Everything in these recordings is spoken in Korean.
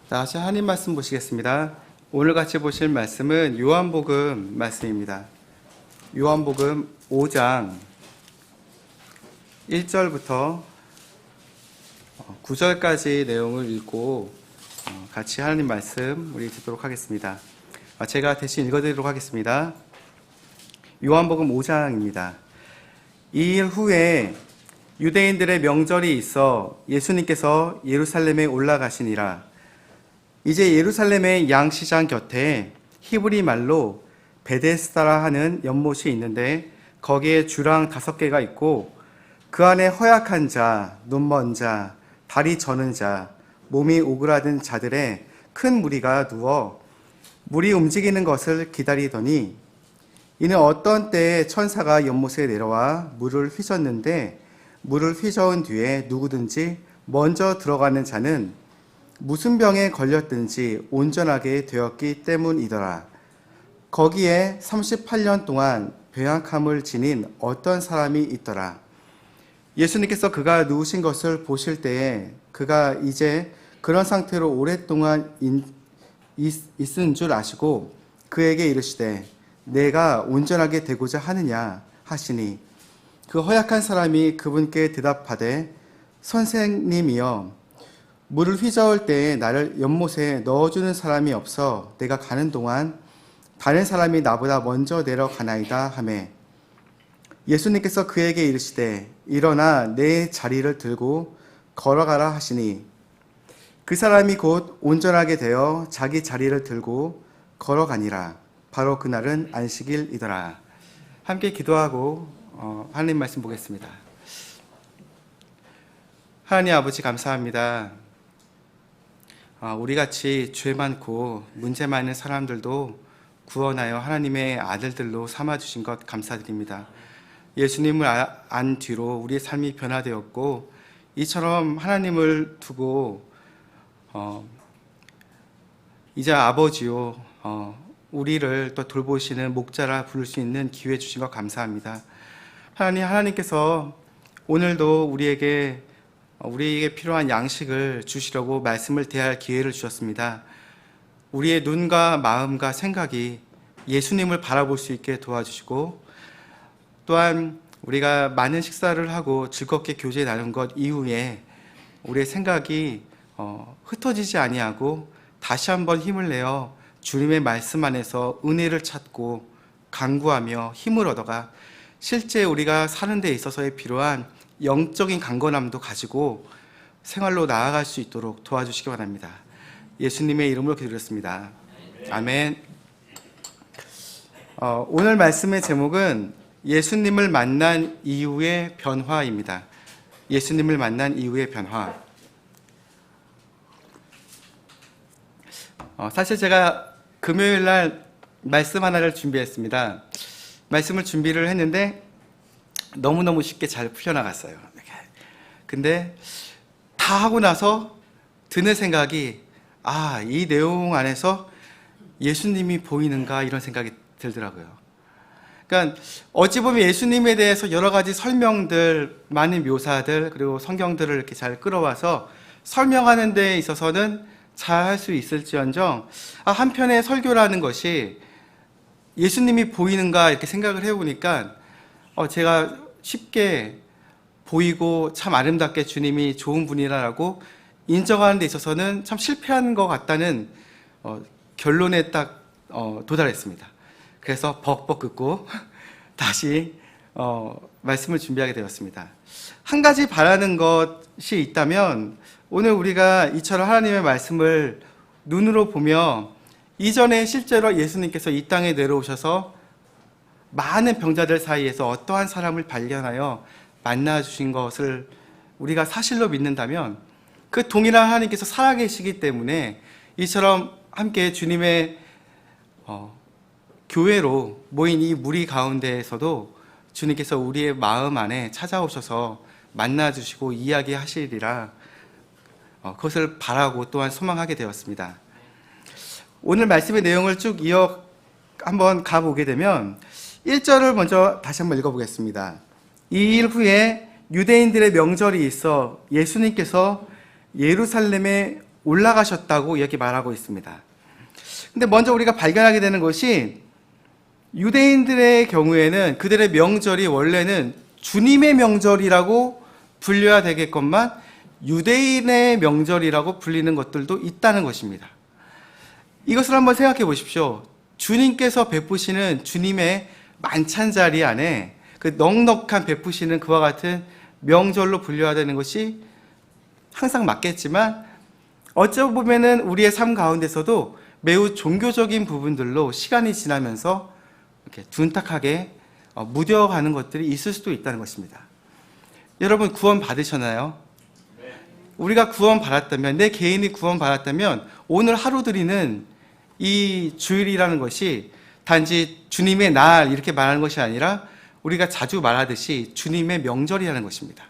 다시 하나님 말씀 보시겠습니다. 오늘 같이 보실 말씀은 요한복음 말씀입니다. 요한복음 5장 1절부터 9절까지 내용을 읽고 같이 하나님 말씀 우리 듣도록 하겠습니다. 제가 대신 읽어드리도록 하겠습니다. 요한복음 5장입니다. 이 일 후에 유대인들의 명절이 있어 예수님께서 예루살렘에 올라가시니라. 이제 예루살렘의 양시장 곁에 히브리 말로 베데스다라 하는 연못이 있는데 거기에 주랑 5개가 있고 그 안에 허약한 자, 눈먼 자, 다리 저는 자, 몸이 오그라든 자들의 큰 무리가 누워 물이 움직이는 것을 기다리더니 이는 어떤 때에 천사가 연못에 내려와 물을 휘젓는데 물을 휘저은 뒤에 누구든지 먼저 들어가는 자는 무슨 병에 걸렸든지 온전하게 되었기 때문이더라. 거기에 38년 동안 병약함을 지닌 어떤 사람이 있더라. 예수님께서 그가 누우신 것을 보실 때에 그가 이제 그런 상태로 오랫동안 있은 줄 아시고 그에게 이르시되 내가 온전하게 되고자 하느냐 하시니 그 허약한 사람이 그분께 대답하되 선생님이여 물을 휘저을 때에 나를 연못에 넣어주는 사람이 없어 내가 가는 동안 다른 사람이 나보다 먼저 내려가나이다 하매 예수님께서 그에게 이르시되 일어나 내 자리를 들고 걸어가라 하시니 그 사람이 곧 온전하게 되어 자기 자리를 들고 걸어가니라. 바로 그날은 안식일이더라. 함께 기도하고 하나님 말씀 보겠습니다. 하나님 아버지 감사합니다. 우리같이 죄 많고 문제 많은 사람들도 구원하여 하나님의 아들들로 삼아주신 것 감사드립니다. 예수님을 안 뒤로 우리의 삶이 변화되었고 이처럼 하나님을 두고 이제 아버지요 우리를 또 돌보시는 목자라 부를 수 있는 기회 주신 것 감사합니다. 하나님께서 오늘도 우리에게 필요한 양식을 주시려고 말씀을 대할 기회를 주셨습니다. 우리의 눈과 마음과 생각이 예수님을 바라볼 수 있게 도와주시고 또한 우리가 많은 식사를 하고 즐겁게 교제 나눈 것 이후에 우리의 생각이 흩어지지 아니하고 다시 한번 힘을 내어 주님의 말씀 안에서 은혜를 찾고 간구하며 힘을 얻어가 실제 우리가 사는 데 있어서의 필요한 영적인 강건함도 가지고 생활로 나아갈 수 있도록 도와주시기 바랍니다. 예수님의 이름으로 기도드렸습니다. 아멘. 오늘 말씀의 제목은 예수님을 만난 이후의 변화입니다. 예수님을 만난 이후의 변화. 사실 제가 금요일 날 말씀 하나를 준비했습니다. 말씀을 준비를 했는데 너무너무 쉽게 잘 풀려나갔어요. 근데 다 하고 나서 드는 생각이 이 내용 안에서 예수님이 보이는가 이런 생각이 들더라고요. 그러니까 어찌 보면 예수님에 대해서 여러 가지 설명들, 많은 묘사들 그리고 성경들을 이렇게 잘 끌어와서 설명하는 데 있어서는 잘 할 수 있을지언정 한편의 설교라는 것이 예수님이 보이는가 이렇게 생각을 해보니까 제가 쉽게 보이고 참 아름답게 주님이 좋은 분이라고 인정하는 데 있어서는 참 실패한 것 같다는 결론에 딱 도달했습니다. 그래서 벅벅 긋고 다시 말씀을 준비하게 되었습니다. 한 가지 바라는 것이 있다면 오늘 우리가 이처럼 하나님의 말씀을 눈으로 보며 이전에 실제로 예수님께서 이 땅에 내려오셔서 많은 병자들 사이에서 어떠한 사람을 발견하여 만나주신 것을 우리가 사실로 믿는다면 그 동일한 하나님께서 살아계시기 때문에 이처럼 함께 주님의 교회로 모인 이 무리 가운데에서도 주님께서 우리의 마음 안에 찾아오셔서 만나주시고 이야기하시리라 그것을 바라고 또한 소망하게 되었습니다. 오늘 말씀의 내용을 쭉 한번 가보게 되면 1절을 먼저 다시 한번 읽어보겠습니다. 이 일 후에 유대인들의 명절이 있어 예수님께서 예루살렘에 올라가셨다고 이렇게 말하고 있습니다. 근데 먼저 우리가 발견하게 되는 것이 유대인들의 경우에는 그들의 명절이 원래는 주님의 명절이라고 불려야 되겠건만 유대인의 명절이라고 불리는 것들도 있다는 것입니다. 이것을 한번 생각해 보십시오. 주님께서 베푸시는 주님의 만찬 자리 안에 그 넉넉한 베푸시는 그와 같은 명절로 불려야 되는 것이 항상 맞겠지만 어쩌 보면은 우리의 삶 가운데서도 매우 종교적인 부분들로 시간이 지나면서 이렇게 둔탁하게 무뎌가는 것들이 있을 수도 있다는 것입니다. 여러분 구원 받으셨나요? 우리가 구원 받았다면, 내 개인이 구원 받았다면 오늘 하루 드리는 이 주일이라는 것이 단지 주님의 날 이렇게 말하는 것이 아니라 우리가 자주 말하듯이 주님의 명절이라는 것입니다.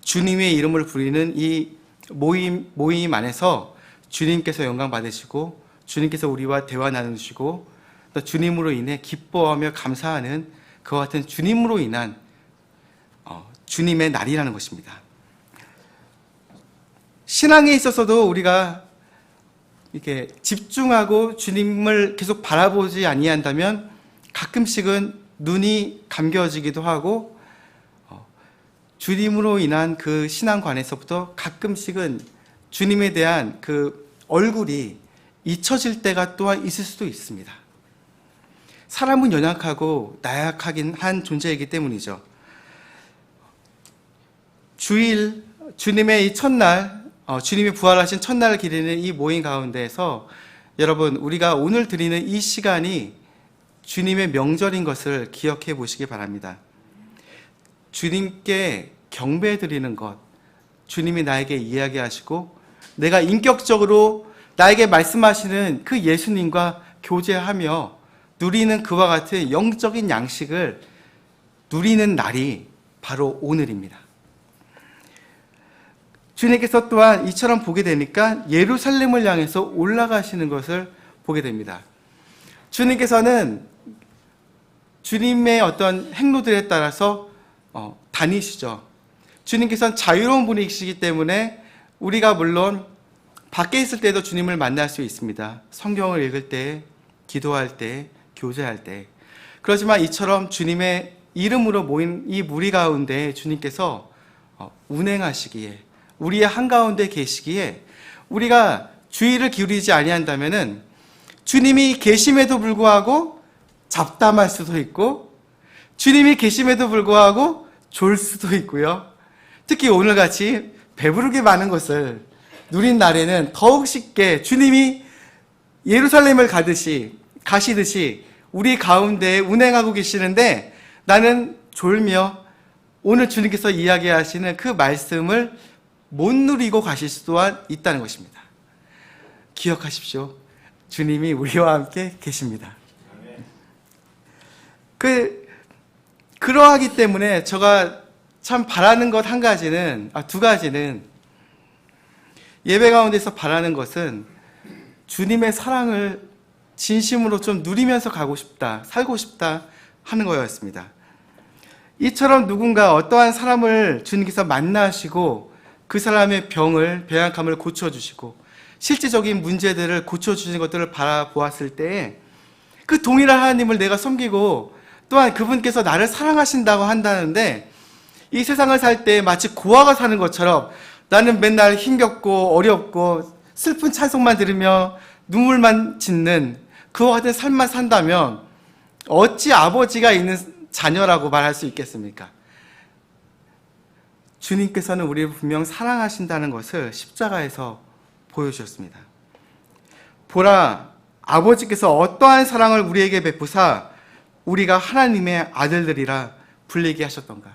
주님의 이름을 부리는 이 모임 안에서 주님께서 영광 받으시고 주님께서 우리와 대화 나누시고 또 주님으로 인해 기뻐하며 감사하는 그와 같은 주님으로 인한 주님의 날이라는 것입니다. 신앙에 있어서도 우리가 이렇게 집중하고 주님을 계속 바라보지 아니한다면 가끔씩은 눈이 감겨지기도 하고 주님으로 인한 그 신앙관에서부터 가끔씩은 주님에 대한 그 얼굴이 잊혀질 때가 또한 있을 수도 있습니다. 사람은 연약하고 나약하긴 한 존재이기 때문이죠. 주일, 주님의 이 첫날, 주님이 부활하신 첫날을 기리는 이 모임 가운데에서 여러분, 우리가 오늘 드리는 이 시간이 주님의 명절인 것을 기억해 보시기 바랍니다. 주님께 경배 드리는 것, 주님이 나에게 이야기하시고 내가 인격적으로 나에게 말씀하시는 그 예수님과 교제하며 누리는 그와 같은 영적인 양식을 누리는 날이 바로 오늘입니다. 주님께서 또한 이처럼 보게 되니까 예루살렘을 향해서 올라가시는 것을 보게 됩니다. 주님께서는 주님의 어떤 행로들에 따라서 다니시죠. 주님께서는 자유로운 분이시기 때문에 우리가 물론 밖에 있을 때도 주님을 만날 수 있습니다. 성경을 읽을 때, 기도할 때, 교제할 때. 그렇지만 이처럼 주님의 이름으로 모인 이 무리 가운데 주님께서 운행하시기에, 우리의 한가운데 계시기에 우리가 주의를 기울이지 아니한다면은 주님이 계심에도 불구하고 잡담할 수도 있고 주님이 계심에도 불구하고 졸 수도 있고요. 특히 오늘같이 배부르게 많은 것을 누린 날에는 더욱 쉽게 주님이 예루살렘을 가시듯이 우리 가운데 운행하고 계시는데 나는 졸며 오늘 주님께서 이야기하시는 그 말씀을 못 누리고 가실 수도 있다는 것입니다. 기억하십시오. 주님이 우리와 함께 계십니다. 그러하기 때문에 제가 참 바라는 것 두 가지는 예배 가운데서 바라는 것은 주님의 사랑을 진심으로 좀 누리면서 살고 싶다 하는 거였습니다. 이처럼 누군가 어떠한 사람을 주님께서 만나시고 그 사람의 병약함을 고쳐주시고 실질적인 문제들을 고쳐주시는 것들을 바라보았을 때 그 동일한 하나님을 내가 섬기고 또한 그분께서 나를 사랑하신다고 한다는데 이 세상을 살 때 마치 고아가 사는 것처럼 나는 맨날 힘겹고 어렵고 슬픈 찬송만 들으며 눈물만 짓는 그와 같은 삶만 산다면 어찌 아버지가 있는 자녀라고 말할 수 있겠습니까? 주님께서는 우리를 분명 사랑하신다는 것을 십자가에서 보여주셨습니다. 보라, 아버지께서 어떠한 사랑을 우리에게 베푸사 우리가 하나님의 아들들이라 불리게 하셨던가.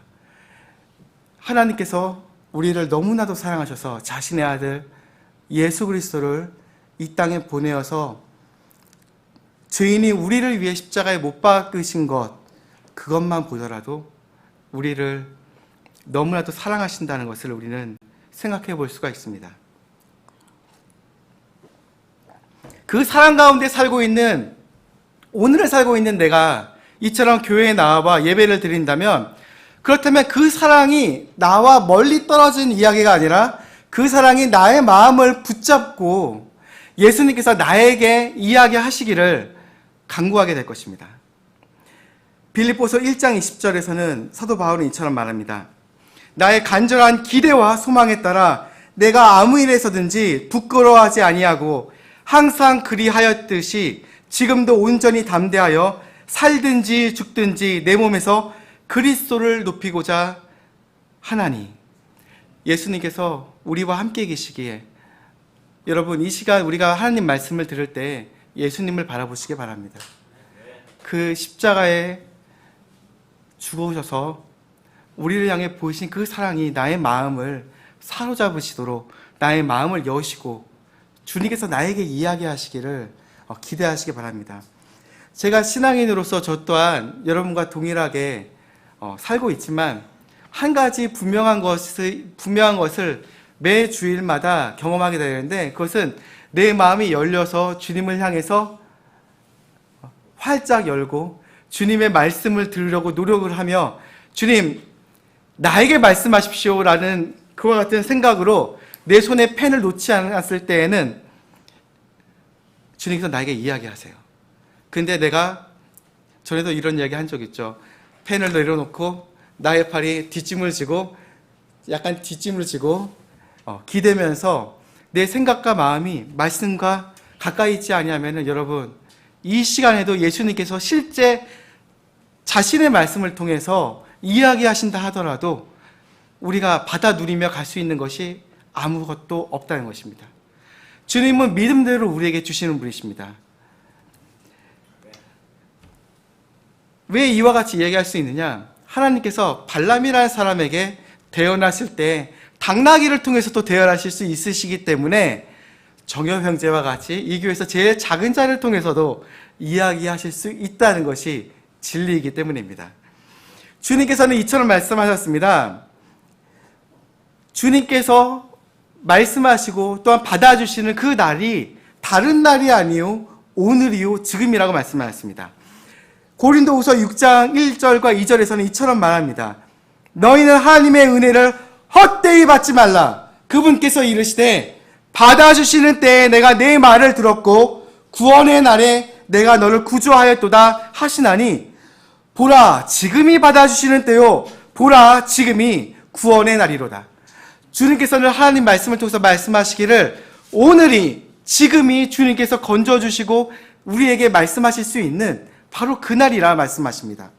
하나님께서 우리를 너무나도 사랑하셔서 자신의 아들 예수 그리스도를 이 땅에 보내어서 죄인이 우리를 위해 십자가에 못 박으신 것, 그것만 보더라도 우리를 너무나도 사랑하신다는 것을 우리는 생각해 볼 수가 있습니다. 그 사랑 가운데 오늘을 살고 있는 내가 이처럼 교회에 나와봐 예배를 드린다면, 그렇다면 그 사랑이 나와 멀리 떨어진 이야기가 아니라 그 사랑이 나의 마음을 붙잡고 예수님께서 나에게 이야기하시기를 간구하게 될 것입니다. 빌립보서 1장 20절에서는 사도 바울은 이처럼 말합니다. 나의 간절한 기대와 소망에 따라 내가 아무 일에서든지 부끄러워하지 아니하고 항상 그리하였듯이 지금도 온전히 담대하여 살든지 죽든지 내 몸에서 그리스도를 높이고자 하나니. 예수님께서 우리와 함께 계시기에 여러분, 이 시간 우리가 하나님 말씀을 들을 때 예수님을 바라보시기 바랍니다. 그 십자가에 죽으셔서 우리를 향해 보이신 그 사랑이 나의 마음을 사로잡으시도록 나의 마음을 여시고 주님께서 나에게 이야기하시기를 기대하시기 바랍니다. 제가 신앙인으로서 저 또한 여러분과 동일하게 살고 있지만 한 가지 분명한 것을 매 주일마다 경험하게 되는데, 그것은 내 마음이 열려서 주님을 향해서 활짝 열고 주님의 말씀을 들으려고 노력을 하며 주님 나에게 말씀하십시오라는 그와 같은 생각으로 내 손에 펜을 놓지 않았을 때에는 주님께서 나에게 이야기하세요. 근데 내가 전에도 이런 이야기 한 적 있죠. 펜을 내려놓고 나의 팔이 뒷짐을 지고 약간 뒷짐을 지고 기대면서 내 생각과 마음이 말씀과 가까이 있지 아니하면은 여러분, 이 시간에도 예수님께서 실제 자신의 말씀을 통해서 이야기하신다 하더라도 우리가 받아 누리며 갈 수 있는 것이 아무것도 없다는 것입니다. 주님은 믿음대로 우리에게 주시는 분이십니다. 왜 이와 같이 이야기할 수 있느냐? 하나님께서 발람이라는 사람에게 대언하실 때 당나귀를 통해서도 대언하실 수 있으시기 때문에 정엽 형제와 같이 이 교회에서 제일 작은 자를 통해서도 이야기하실 수 있다는 것이 진리이기 때문입니다. 주님께서는 이처럼 말씀하셨습니다. 주님께서 말씀하시고 또한 받아주시는 그 날이 다른 날이 아니요 오늘이요 지금이라고 말씀하셨습니다. 고린도후서 6장 1절과 2절에서는 이처럼 말합니다. 너희는 하나님의 은혜를 헛되이 받지 말라. 그분께서 이르시되 받아주시는 때에 내가 내 말을 들었고 구원의 날에 내가 너를 구조하였도다 하시나니 보라 지금이 받아주시는 때요 보라 지금이 구원의 날이로다. 주님께서는 하나님 말씀을 통해서 말씀하시기를 오늘이 지금이 주님께서 건져주시고 우리에게 말씀하실 수 있는 바로 그날이라 말씀하십니다.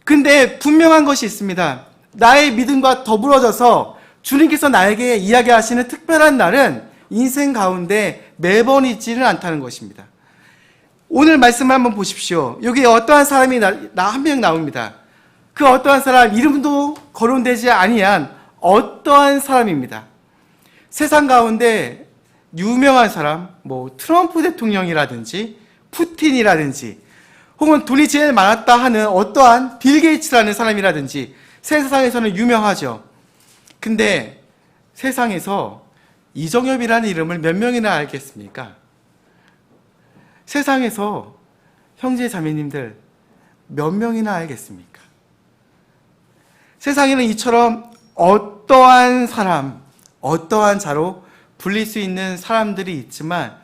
근데 분명한 것이 있습니다. 나의 믿음과 더불어져서 주님께서 나에게 이야기하시는 특별한 날은 인생 가운데 매번 있지는 않다는 것입니다. 오늘 말씀을 한번 보십시오. 여기 어떠한 사람이 한 명 나옵니다. 그 어떠한 사람, 이름도 거론되지 아니한 어떠한 사람입니다. 세상 가운데 유명한 사람, 트럼프 대통령이라든지 푸틴이라든지 혹은 돈이 제일 많았다 하는 어떠한 빌 게이츠라는 사람이라든지 세상에서는 유명하죠. 근데 세상에서 이정엽이라는 이름을 몇 명이나 알겠습니까? 세상에서 형제 자매님들 몇 명이나 알겠습니까? 세상에는 이처럼 어떠한 사람, 어떠한 자로 불릴 수 있는 사람들이 있지만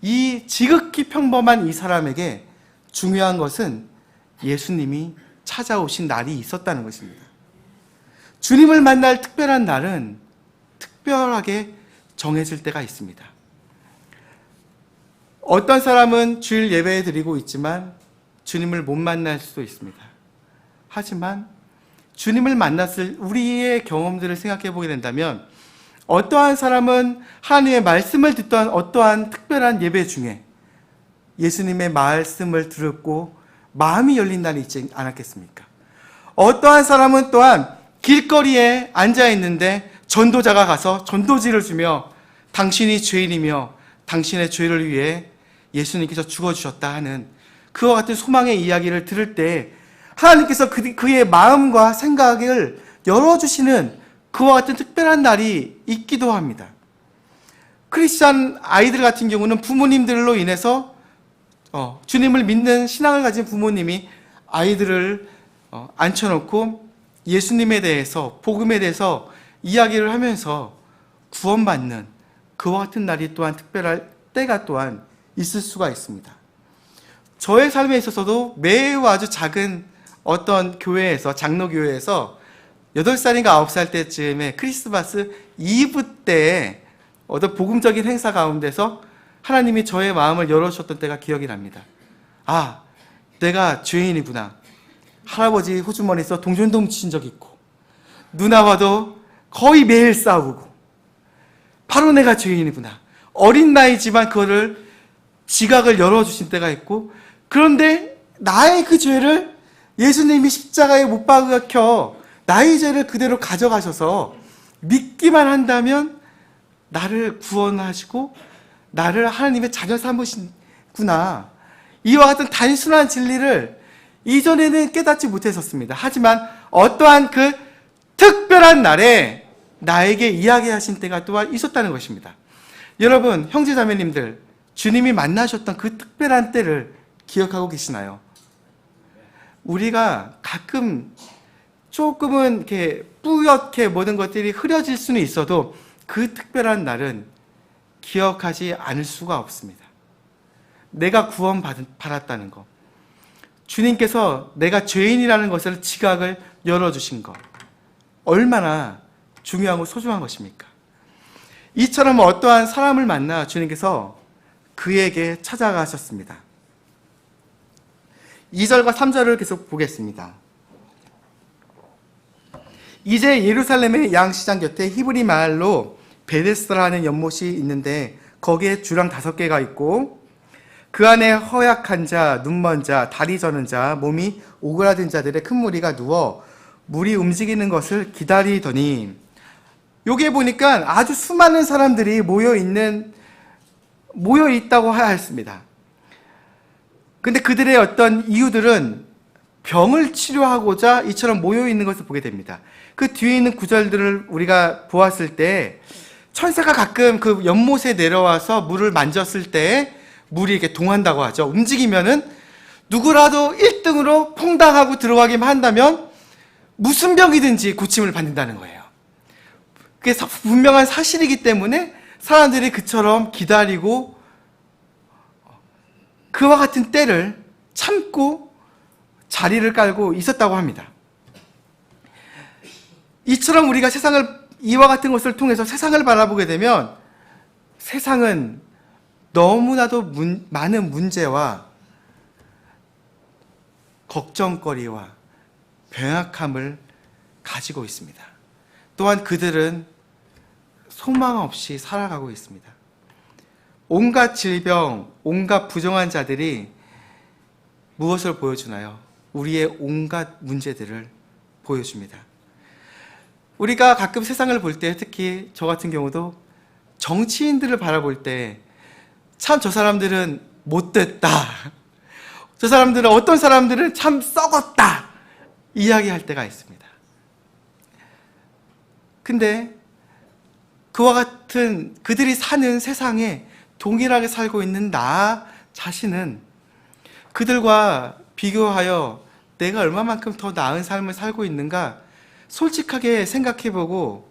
이 지극히 평범한 이 사람에게 중요한 것은 예수님이 찾아오신 날이 있었다는 것입니다. 주님을 만날 특별한 날은 특별하게 정해질 때가 있습니다. 어떤 사람은 주일 예배 드리고 있지만 주님을 못 만날 수도 있습니다. 하지만 주님을 만났을 우리의 경험들을 생각해 보게 된다면 어떠한 사람은 하나님의 말씀을 듣던 어떠한 특별한 예배 중에 예수님의 말씀을 들었고 마음이 열린 날이 있지 않았겠습니까? 어떠한 사람은 또한 길거리에 앉아 있는데 전도자가 가서 전도지를 주며 당신이 죄인이며 당신의 죄를 위해 예수님께서 죽어주셨다 하는 그와 같은 소망의 이야기를 들을 때 하나님께서 그의 마음과 생각을 열어주시는 그와 같은 특별한 날이 있기도 합니다. 크리스찬 아이들 같은 경우는 부모님들로 인해서 주님을 믿는 신앙을 가진 부모님이 아이들을 앉혀놓고 예수님에 대해서 복음에 대해서 이야기를 하면서 구원받는 그와 같은 날이 또한 특별할 때가 또한 있을 수가 있습니다. 저의 삶에 있어서도 매우 아주 작은 어떤 교회에서, 장로교회에서 8살인가 9살 때쯤에 크리스마스 이브 때에 어떤 복음적인 행사 가운데서 하나님이 저의 마음을 열어주셨던 때가 기억이 납니다. 아, 내가 죄인이구나. 할아버지 호주머니에서 동전동 치신 적 있고, 누나와도 거의 매일 싸우고, 바로 내가 죄인이구나. 어린 나이지만 그거를 지각을 열어주신 때가 있고, 그런데 나의 그 죄를 예수님이 십자가에 못 박혀 나의 죄를 그대로 가져가셔서 믿기만 한다면 나를 구원하시고 나를 하나님의 자녀 삼으시구나. 이와 같은 단순한 진리를 이전에는 깨닫지 못했었습니다. 하지만 어떠한 그 특별한 날에 나에게 이야기하신 때가 또한 있었다는 것입니다. 여러분, 형제자매님들, 주님이 만나셨던 그 특별한 때를 기억하고 계시나요? 우리가 가끔 조금은 이렇게 뿌옇게 모든 것들이 흐려질 수는 있어도 그 특별한 날은 기억하지 않을 수가 없습니다. 내가 구원받았다는 것, 주님께서 내가 죄인이라는 것을 지각을 열어주신 것, 얼마나 중요하고 소중한 것입니까? 이처럼 어떠한 사람을 만나 주님께서 그에게 찾아가셨습니다. 2절과 3절을 계속 보겠습니다. 이제 예루살렘의 양시장 곁에 히브리 말로 베데스다라는 연못이 있는데 거기에 주랑 5개가 있고 그 안에 허약한 자, 눈먼 자, 다리 저는 자, 몸이 오그라든 자들의 큰 무리가 누워 물이 움직이는 것을 기다리더니, 여기에 보니까 아주 수많은 사람들이 모여 있다고 해야 했습니다. 근데 그들의 어떤 이유들은 병을 치료하고자 이처럼 모여 있는 것을 보게 됩니다. 그 뒤에 있는 구절들을 우리가 보았을 때 천사가 가끔 그 연못에 내려와서 물을 만졌을 때 물이 이렇게 동한다고 하죠. 움직이면은 누구라도 1등으로 퐁당하고 들어가기만 한다면 무슨 병이든지 고침을 받는다는 거예요. 그게 분명한 사실이기 때문에 사람들이 그처럼 기다리고 그와 같은 때를 참고 자리를 깔고 있었다고 합니다. 이처럼 우리가 이와 같은 것을 통해서 세상을 바라보게 되면 세상은 너무나도 많은 문제와 걱정거리와 병약함을 가지고 있습니다. 또한 그들은 소망 없이 살아가고 있습니다. 온갖 질병, 온갖 부정한 자들이 무엇을 보여주나요? 우리의 온갖 문제들을 보여줍니다. 우리가 가끔 세상을 볼 때, 특히 저 같은 경우도 정치인들을 바라볼 때 참 저 사람들은 못됐다, 저 사람들은, 어떤 사람들은 참 썩었다 이야기할 때가 있습니다. 근데 그와 같은 그들이 사는 세상에 동일하게 살고 있는 나 자신은 그들과 비교하여 내가 얼마만큼 더 나은 삶을 살고 있는가 솔직하게 생각해보고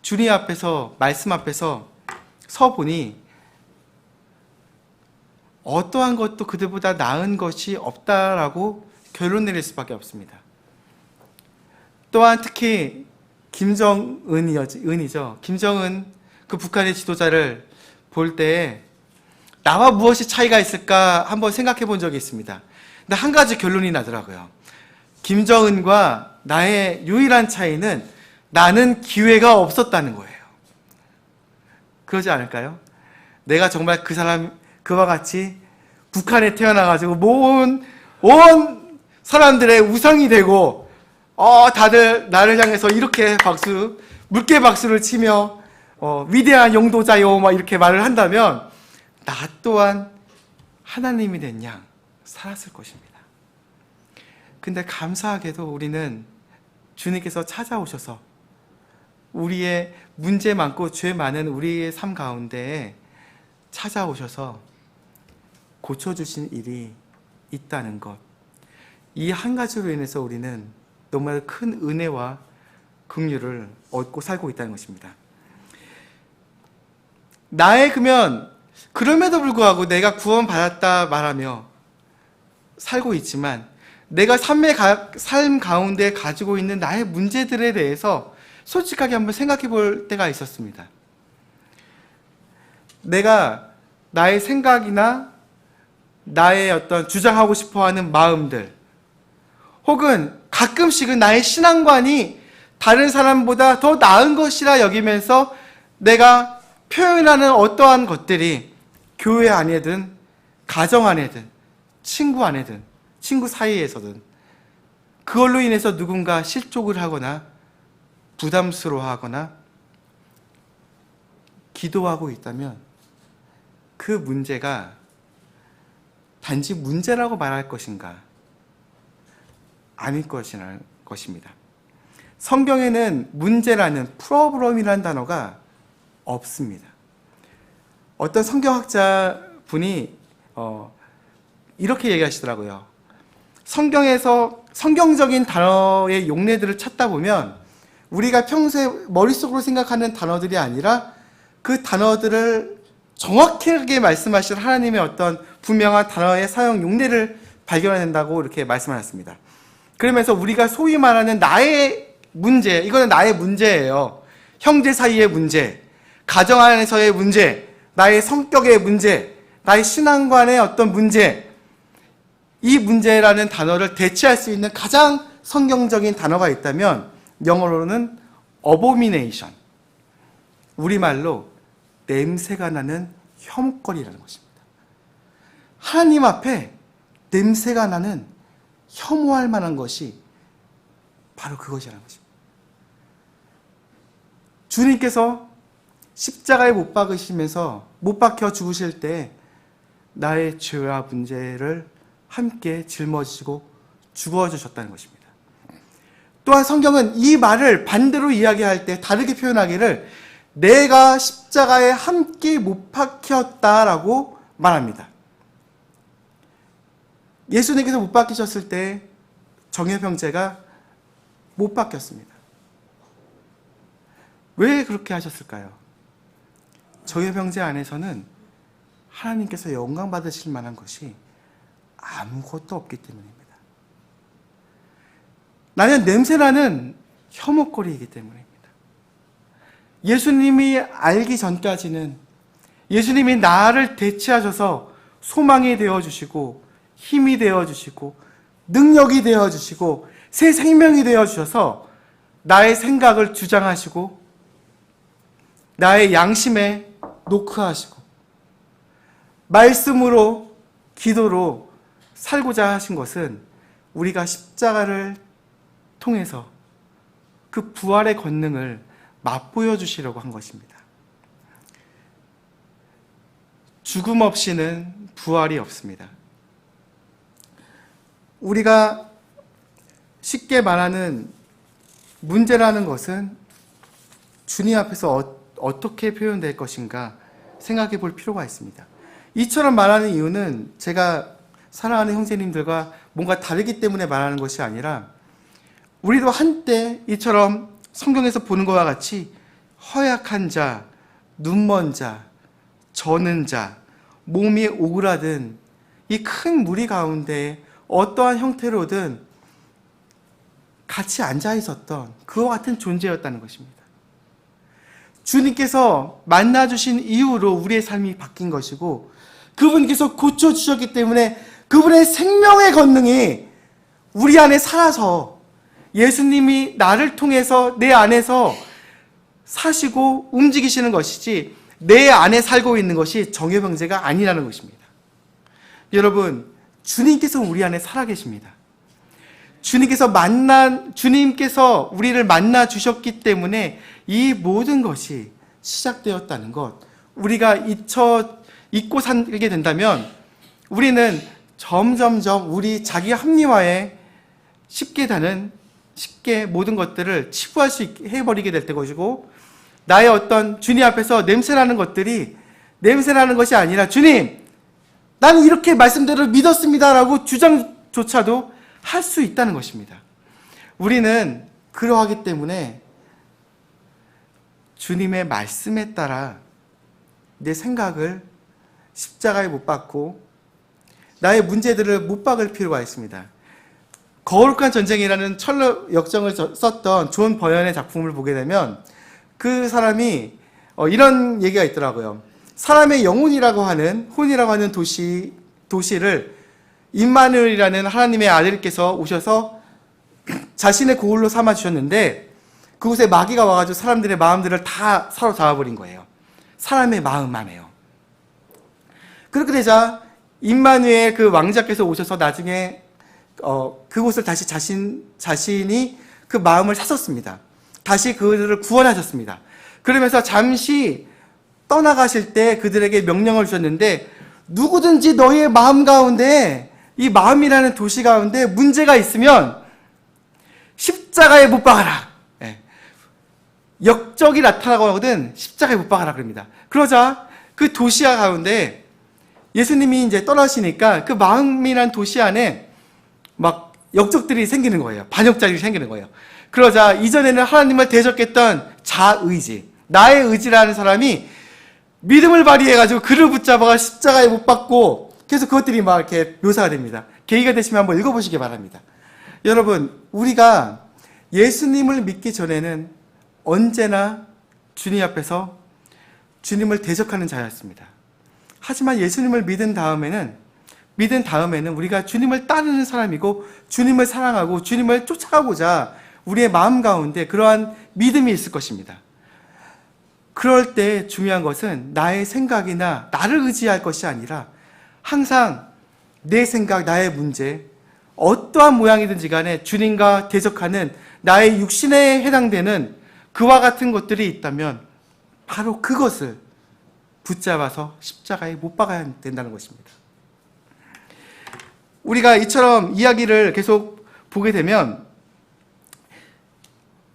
주님 앞에서, 말씀 앞에서 서보니 어떠한 것도 그들보다 나은 것이 없다라고 결론 내릴 수밖에 없습니다. 또한 특히 김정은이죠. 김정은 그 북한의 지도자를 볼 때 나와 무엇이 차이가 있을까 한번 생각해 본 적이 있습니다. 근데 한 가지 결론이 나더라고요. 김정은과 나의 유일한 차이는 나는 기회가 없었다는 거예요. 그러지 않을까요? 내가 정말 그와 같이 북한에 태어나가지고 온 사람들의 우상이 되고 다들 나를 향해서 이렇게 물개 박수를 치며 위대한 용도자요 막 이렇게 말을 한다면 나 또한 하나님이 된 양 살았을 것입니다. 근데 감사하게도 우리는 주님께서 찾아오셔서 우리의 문제 많고 죄 많은 우리의 삶 가운데 찾아오셔서 고쳐주신 일이 있다는 것, 이 한 가지로 인해서 우리는 정말 큰 은혜와 긍휼을 얻고 살고 있다는 것입니다. 그럼에도 불구하고 내가 구원받았다 말하며 살고 있지만 내가 삶 가운데 가지고 있는 나의 문제들에 대해서 솔직하게 한번 생각해 볼 때가 있었습니다. 내가 나의 생각이나 나의 어떤 주장하고 싶어 하는 마음들, 혹은 가끔씩은 나의 신앙관이 다른 사람보다 더 나은 것이라 여기면서 내가 표현하는 어떠한 것들이 교회 안에든 가정 안에든 친구 안에든 친구 사이에서든 그걸로 인해서 누군가 실족을 하거나 부담스러워하거나 기도하고 있다면 그 문제가 단지 문제라고 말할 것인가? 아닐 것입니다. 성경에는 문제라는 프로블럼이라는 단어가 없습니다. 어떤 성경학자 분이 이렇게 얘기하시더라고요. 성경에서 성경적인 단어의 용례들을 찾다 보면 우리가 평소에 머릿속으로 생각하는 단어들이 아니라 그 단어들을 정확하게 말씀하신 하나님의 어떤 분명한 단어의 사용 용례를 발견해낸다고 이렇게 말씀하셨습니다. 그러면서 우리가 소위 말하는 나의 문제, 이거는 나의 문제예요. 형제 사이의 문제, 가정 안에서의 문제, 나의 성격의 문제, 나의 신앙관의 어떤 문제, 이 문제라는 단어를 대체할 수 있는 가장 성경적인 단어가 있다면 영어로는 abomination, 우리말로 냄새가 나는 혐오거리라는 것입니다. 하나님 앞에 냄새가 나는 혐오할 만한 것이 바로 그것이라는 것입니다. 주님께서 십자가에 못 박혀 죽으실 때 나의 죄와 문제를 함께 짊어지시고 죽어주셨다는 것입니다. 또한 성경은 이 말을 반대로 이야기할 때 다르게 표현하기를 내가 십자가에 함께 못 박혔다라고 말합니다. 예수님께서 못 박히셨을 때 정예병제가 못 박혔습니다. 왜 그렇게 하셨을까요? 정예병제 안에서는 하나님께서 영광 받으실 만한 것이 아무것도 없기 때문입니다. 나는 냄새나는 혐오거리이기 때문입니다. 예수님이 알기 전까지는 예수님이 나를 대체하셔서 소망이 되어주시고 힘이 되어주시고 능력이 되어주시고 새 생명이 되어주셔서 나의 생각을 주장하시고 나의 양심에 노크하시고 말씀으로 기도로 살고자 하신 것은 우리가 십자가를 통해서 그 부활의 권능을 맛보여 주시려고 한 것입니다. 죽음 없이는 부활이 없습니다. 우리가 쉽게 말하는 문제라는 것은 주님 앞에서 어떻게 표현될 것인가 생각해 볼 필요가 있습니다. 이처럼 말하는 이유는 제가 사랑하는 형제님들과 뭔가 다르기 때문에 말하는 것이 아니라 우리도 한때 이처럼 성경에서 보는 것과 같이 허약한 자, 눈먼 자, 저는 자, 몸이 오그라든 이 큰 무리 가운데 어떠한 형태로든 같이 앉아 있었던 그와 같은 존재였다는 것입니다. 주님께서 만나주신 이후로 우리의 삶이 바뀐 것이고 그분께서 고쳐주셨기 때문에 그분의 생명의 권능이 우리 안에 살아서 예수님이 나를 통해서 내 안에서 사시고 움직이시는 것이지 내 안에 살고 있는 것이 정예병제가 아니라는 것입니다. 여러분, 주님께서 우리 안에 살아계십니다. 주님께서 우리를 만나 주셨기 때문에 이 모든 것이 시작되었다는 것, 우리가 잊고 살게 된다면 우리는 점점점 우리 자기 합리화에 쉽게 모든 것들을 치부할 수 있게 해버리게 될 것이고 나의 어떤 주님 앞에서 냄새나는 것들이 냄새나는 것이 아니라 주님, 나는 이렇게 말씀대로 믿었습니다라고 주장조차도 할 수 있다는 것입니다. 우리는 그러하기 때문에 주님의 말씀에 따라 내 생각을 십자가에 못 박고 나의 문제들을 못 박을 필요가 있습니다. 거룩한 전쟁이라는 철로 역정을 썼던 존 버연의 작품을 보게 되면 그 사람이 이런 얘기가 있더라고요. 사람의 영혼이라고 하는 혼이라고 하는 도시를 임마누엘이라는 하나님의 아들께서 오셔서 자신의 고을로 삼아 주셨는데 그곳에 마귀가 와가지고 사람들의 마음들을 다 사로잡아버린 거예요. 사람의 마음만 해요. 그렇게 되자 임마누엘 그 왕자께서 오셔서 나중에 그곳을 다시 자신이 그 마음을 사셨습니다. 다시 그들을 구원하셨습니다. 그러면서 잠시 떠나가실 때 그들에게 명령을 주셨는데 누구든지 너희의 마음 가운데 이 마음이라는 도시 가운데 문제가 있으면 십자가에 못 박아라. 역적이 나타나고 하거든 십자가에 못 박아라 그럽니다. 그러자 그 도시 가운데 예수님이 이제 떠나시니까 그 마음이란 도시 안에 막 역적들이 생기는 거예요. 반역자들이 생기는 거예요. 그러자 이전에는 하나님을 대적했던 자의지, 나의 의지라는 사람이 믿음을 발휘해가지고 그를 붙잡아가 십자가에 못 박고 계속 그것들이 막 이렇게 묘사가 됩니다. 계기가 되시면 한번 읽어보시기 바랍니다. 여러분, 우리가 예수님을 믿기 전에는 언제나 주님 앞에서 주님을 대적하는 자였습니다. 하지만 예수님을 믿은 다음에는 우리가 주님을 따르는 사람이고 주님을 사랑하고 주님을 쫓아가고자 우리의 마음 가운데 그러한 믿음이 있을 것입니다. 그럴 때 중요한 것은 나의 생각이나 나를 의지할 것이 아니라 항상 내 생각, 나의 문제, 어떠한 모양이든지 간에 주님과 대적하는 나의 육신에 해당되는 그와 같은 것들이 있다면 바로 그것을 붙잡아서 십자가에 못 박아야 된다는 것입니다. 우리가 이처럼 이야기를 계속 보게 되면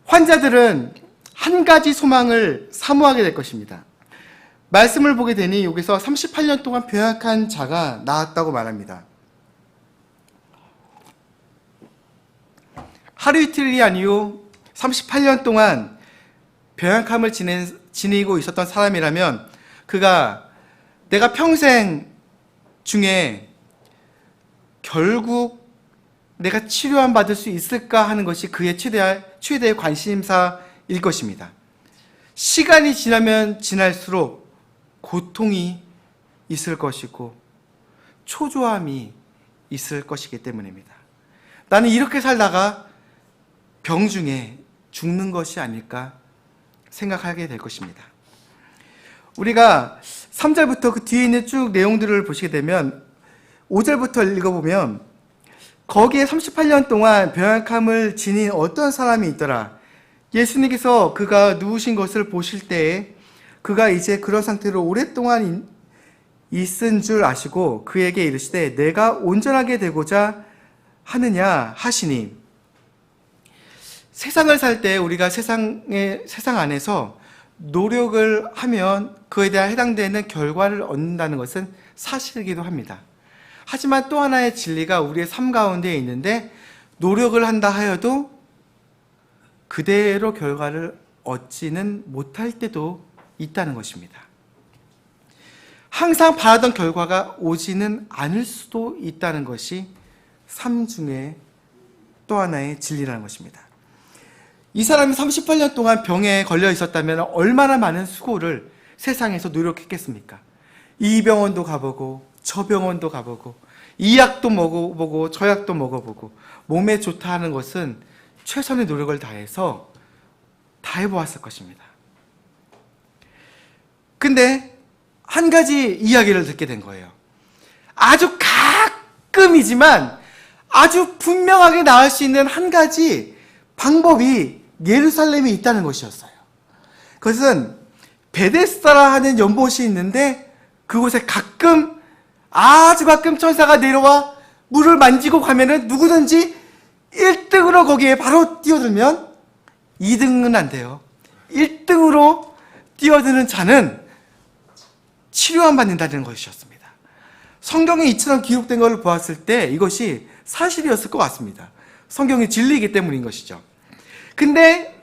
환자들은 한 가지 소망을 사모하게 될 것입니다. 말씀을 보게 되니 여기서 38년 동안 병약한 자가 나았다고 말합니다. 하루 이틀이 아니요 38년 동안 병약함을 지니고 있었던 사람이라면 그가 내가 평생 중에 결국 내가 치료함 받을 수 있을까 하는 것이 그의 최대의 관심사일 것입니다. 시간이 지나면 지날수록 고통이 있을 것이고 초조함이 있을 것이기 때문입니다. 나는 이렇게 살다가 병중에 죽는 것이 아닐까 생각하게 될 것입니다. 우리가 3절부터 그 뒤에 있는 쭉 내용들을 보시게 되면 5절부터 읽어보면 거기에 38년 동안 병약함을 지닌 어떤 사람이 있더라. 예수님께서 그가 누우신 것을 보실 때에 그가 이제 그런 상태로 오랫동안 있은 줄 아시고 그에게 이르시되 내가 온전하게 되고자 하느냐 하시니. 세상을 살 때 우리가 세상 안에서 노력을 하면 그에 대한 해당되는 결과를 얻는다는 것은 사실이기도 합니다. 하지만 또 하나의 진리가 우리의 삶 가운데 있는데 노력을 한다 하여도 그대로 결과를 얻지는 못할 때도 있다는 것입니다. 항상 바라던 결과가 오지는 않을 수도 있다는 것이 삶 중에 또 하나의 진리라는 것입니다. 이 사람이 38년 동안 병에 걸려 있었다면 얼마나 많은 수고를 세상에서 노력했겠습니까? 이 병원도 가보고 저 병원도 가보고 이 약도 먹어보고 저 약도 먹어보고 몸에 좋다 하는 것은 최선의 노력을 다해서 다 해보았을 것입니다. 근데 한 가지 이야기를 듣게 된 거예요. 아주 가끔이지만 아주 분명하게 나을 수 있는 한 가지 방법이 예루살렘에 있다는 것이었어요. 그것은 베데스다라 하는 연못이 있는데 그곳에 아주 가끔 천사가 내려와 물을 만지고 가면은 누구든지 1등으로 거기에 바로 뛰어들면 2등은 안 돼요. 1등으로 뛰어드는 자는 치료함 받는다는 것이었습니다. 성경에 이처럼 기록된 것을 보았을 때 이것이 사실이었을 것 같습니다. 성경이 진리이기 때문인 것이죠. 근데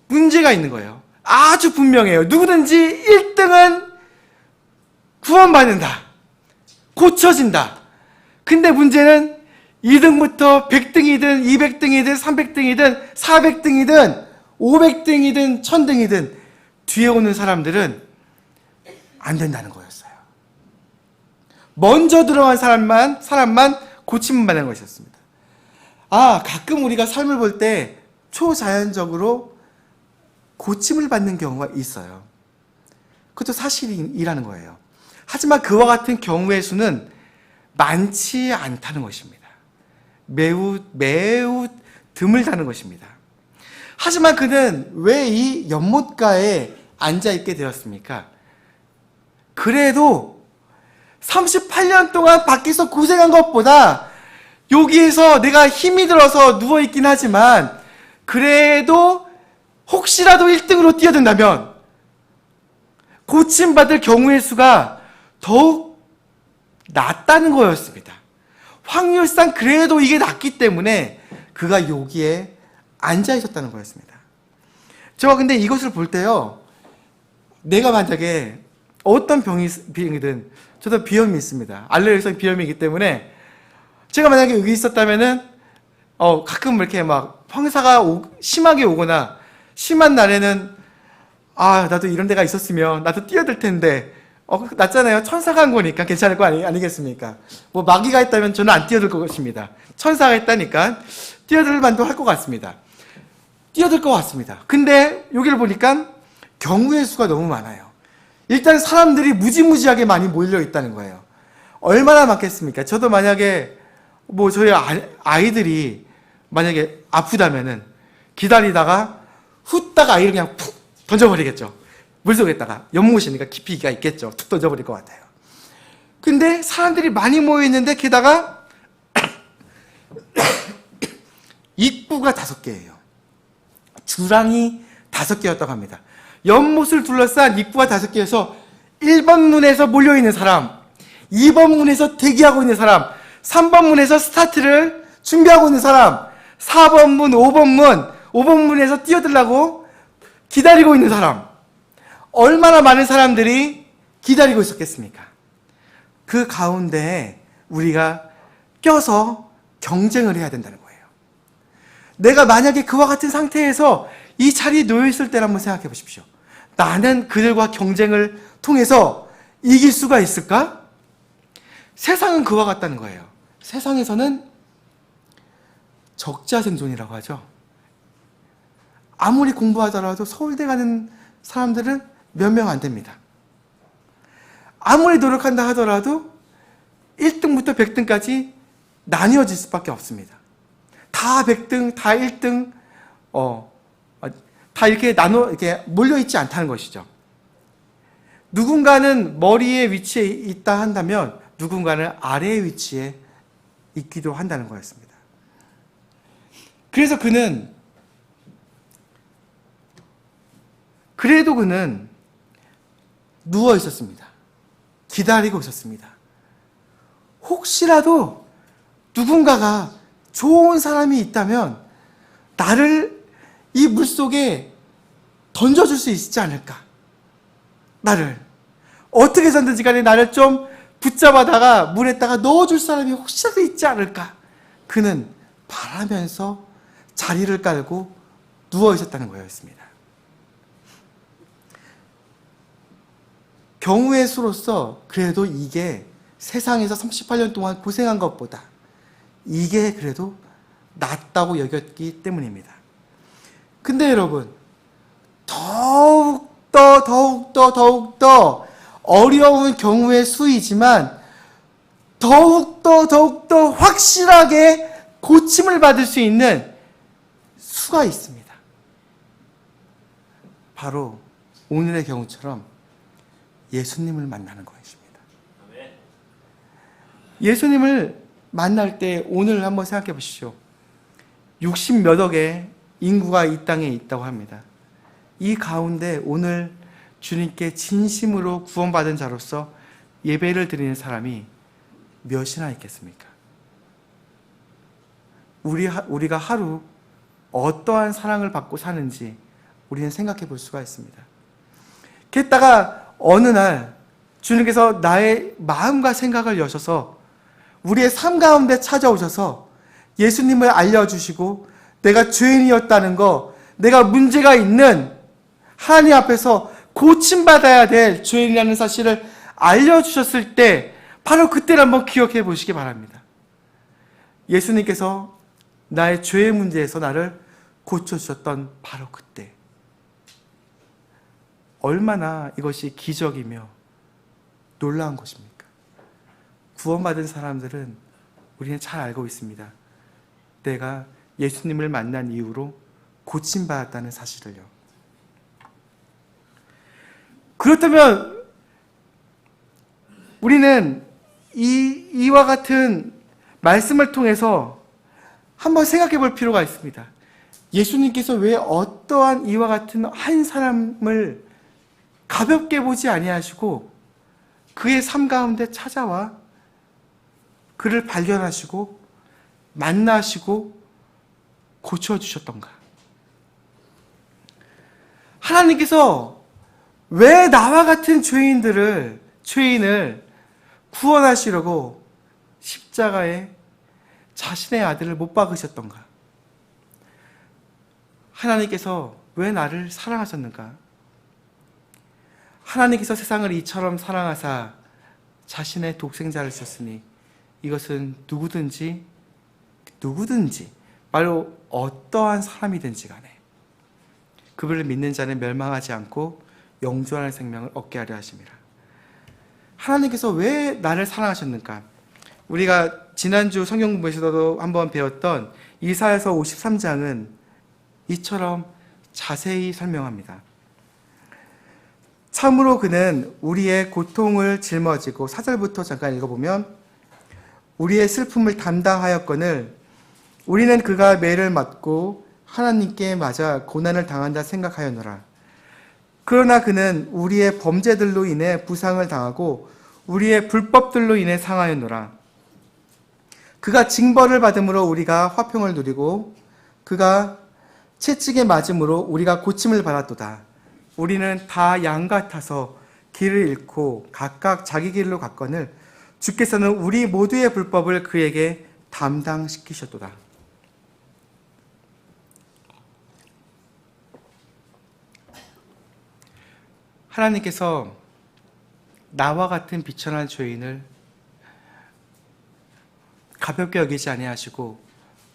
문제가 있는 거예요. 아주 분명해요. 누구든지 1등은 구원받는다. 고쳐진다. 근데 문제는 2등부터 100등이든 200등이든 300등이든 400등이든 500등이든 1000등이든 뒤에 오는 사람들은 안 된다는 거였어요. 먼저 들어간 사람만 고침을 받는 것이었습니다. 가끔 우리가 삶을 볼 때 초자연적으로 고침을 받는 경우가 있어요. 그것도 사실이라는 거예요. 하지만 그와 같은 경우의 수는 많지 않다는 것입니다. 매우 드물다는 것입니다. 하지만 그는 왜 이 연못가에 앉아있게 되었습니까? 그래도 38년 동안 밖에서 고생한 것보다 여기에서 내가 힘이 들어서 누워있긴 하지만 그래도 혹시라도 1등으로 뛰어든다면 고침받을 경우의 수가 더욱 낮다는 거였습니다. 확률상 그래도 이게 낮기 때문에 그가 여기에 앉아 있었다는 거였습니다. 제가 근데 이것을 볼 때요, 내가 만약에 어떤 병이든, 저도 비염이 있습니다. 알레르기성 비염이기 때문에 제가 만약에 여기 있었다면은 가끔 이렇게 막 황사가 심하게 오거나 심한 날에는 나도 이런 데가 있었으면 나도 뛰어들 텐데 낫잖아요. 천사가 한 거니까 괜찮을 거 아니겠습니까? 뭐 마귀가 있다면 저는 안 뛰어들 것입니다. 천사가 있다니까 뛰어들 만도 할 것 같습니다. 뛰어들 것 같습니다. 근데 여기를 보니까 경우의 수가 너무 많아요. 일단 사람들이 무지무지하게 많이 몰려 있다는 거예요. 얼마나 많겠습니까? 저도 만약에 저희 아이들이 만약에 아프다면은 기다리다가 후다가 아이를 그냥 푹 던져버리겠죠. 물속에다가 연못이니까 깊이가 있겠죠. 툭 던져버릴 것 같아요. 근데 사람들이 많이 모여있는데 게다가 입구가 5개예요. 주랑이 5개였다고 합니다. 연못을 둘러싼 입구가 5개여서 1번 문에서 몰려있는 사람, 2번 문에서 대기하고 있는 사람, 3번 문에서 스타트를 준비하고 있는 사람, 4번 문, 5번 문에서 뛰어들라고 기다리고 있는 사람, 얼마나 많은 사람들이 기다리고 있었겠습니까? 그 가운데에 우리가 껴서 경쟁을 해야 된다는 거예요. 내가 만약에 그와 같은 상태에서 이 자리에 놓여있을 때를 한번 생각해 보십시오. 나는 그들과 경쟁을 통해서 이길 수가 있을까? 세상은 그와 같다는 거예요. 세상에서는 적자생존이라고 하죠. 아무리 공부하더라도 서울대 가는 사람들은 몇 명 안 됩니다. 아무리 노력한다 하더라도 1등부터 100등까지 나뉘어질 수밖에 없습니다. 다 100등, 다 1등, 다 이렇게 몰려있지 않다는 것이죠. 누군가는 머리의 위치에 있다 한다면 누군가는 아래의 위치에 있기도 한다는 거였습니다. 그래서 그는 누워 있었습니다. 기다리고 있었습니다. 혹시라도 누군가가 좋은 사람이 있다면 나를 이 물속에 던져줄 수 있지 않을까? 나를 어떻게 해서든지 간에 나를 좀 붙잡아다가 물에다가 넣어줄 사람이 혹시라도 있지 않을까? 그는 바라면서 자리를 깔고 누워 있었다는 거였습니다. 경우의 수로서 그래도 이게 세상에서 38년 동안 고생한 것보다 이게 그래도 낫다고 여겼기 때문입니다. 근데 여러분, 더욱더 어려운 경우의 수이지만 더욱더 확실하게 고침을 받을 수 있는 수가 있습니다. 바로 오늘의 경우처럼 예수님을 만나는 것입니다. 예수님을 만날 때 오늘 한번 생각해 보십시오. 60몇 억의 인구가 이 땅에 있다고 합니다. 이 가운데 오늘 주님께 진심으로 구원받은 자로서 예배를 드리는 사람이 몇이나 있겠습니까? 우리가 하루 어떠한 사랑을 받고 사는지 우리는 생각해 볼 수가 있습니다. 게다가 어느 날 주님께서 나의 마음과 생각을 여셔서 우리의 삶 가운데 찾아오셔서 예수님을 알려주시고 내가 죄인이었다는 거, 내가 문제가 있는 하나님 앞에서 고침받아야 될 죄인이라는 사실을 알려주셨을 때 바로 그때를 한번 기억해 보시기 바랍니다. 예수님께서 나의 죄의 문제에서 나를 고쳐주셨던 바로 그때. 얼마나 이것이 기적이며 놀라운 것입니까? 구원받은 사람들은 우리는 잘 알고 있습니다. 내가 예수님을 만난 이후로 고침받았다는 사실을요. 그렇다면 우리는 이와 같은 말씀을 통해서 한번 생각해 볼 필요가 있습니다. 예수님께서 왜 어떠한 이와 같은 한 사람을 가볍게 보지 아니하시고 그의 삶 가운데 찾아와 그를 발견하시고 만나시고 고쳐주셨던가? 하나님께서 왜 나와 같은 죄인을 구원하시려고 십자가에 자신의 아들을 못 박으셨던가? 하나님께서 왜 나를 사랑하셨는가? 하나님께서 세상을 이처럼 사랑하사 자신의 독생자를 주셨으니 이것은 누구든지 바로 어떠한 사람이든지 간에 그분을 믿는 자는 멸망하지 않고 영존하는 생명을 얻게 하려 하심이라. 하나님께서 왜 나를 사랑하셨는가? 우리가 지난주 성경 공부에서도 한번 배웠던 이사야서 53장은 이처럼 자세히 설명합니다. 참으로 그는 우리의 고통을 짊어지고, 4절부터 잠깐 읽어보면, 우리의 슬픔을 담당하였거늘 우리는 그가 매를 맞고 하나님께 맞아 고난을 당한다 생각하였노라. 그러나 그는 우리의 범죄들로 인해 부상을 당하고 우리의 불법들로 인해 상하였노라. 그가 징벌을 받음으로 우리가 화평을 누리고 그가 채찍에 맞음으로 우리가 고침을 받았도다. 우리는 다 양 같아서 길을 잃고 각각 자기 길로 갔거늘 주께서는 우리 모두의 불법을 그에게 담당시키셨도다. 하나님께서 나와 같은 비천한 죄인을 가볍게 여기지 아니하시고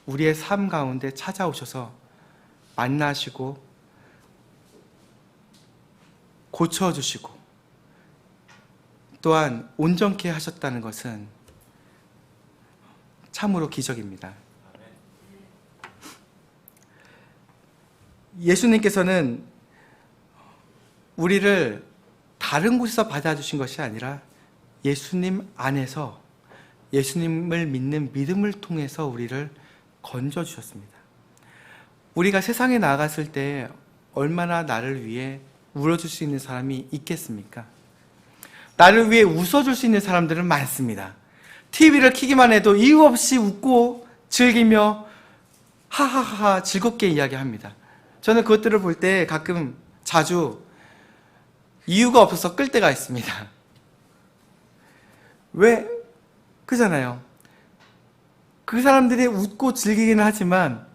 우리의 삶 가운데 찾아오셔서 만나시고 고쳐주시고 또한 온전케 하셨다는 것은 참으로 기적입니다. 예수님께서는 우리를 다른 곳에서 받아주신 것이 아니라 예수님 안에서 예수님을 믿는 믿음을 통해서 우리를 건져주셨습니다. 우리가 세상에 나갔을 때 얼마나 나를 위해 울어줄 수 있는 사람이 있겠습니까? 나를 위해 웃어줄 수 있는 사람들은 많습니다. TV를 켜기만 해도 이유 없이 웃고 즐기며 하하하 즐겁게 이야기합니다. 저는 그것들을 볼 때 가끔 자주 이유가 없어서 끌 때가 있습니다. 왜? 그잖아요. 그 사람들이 웃고 즐기기는 하지만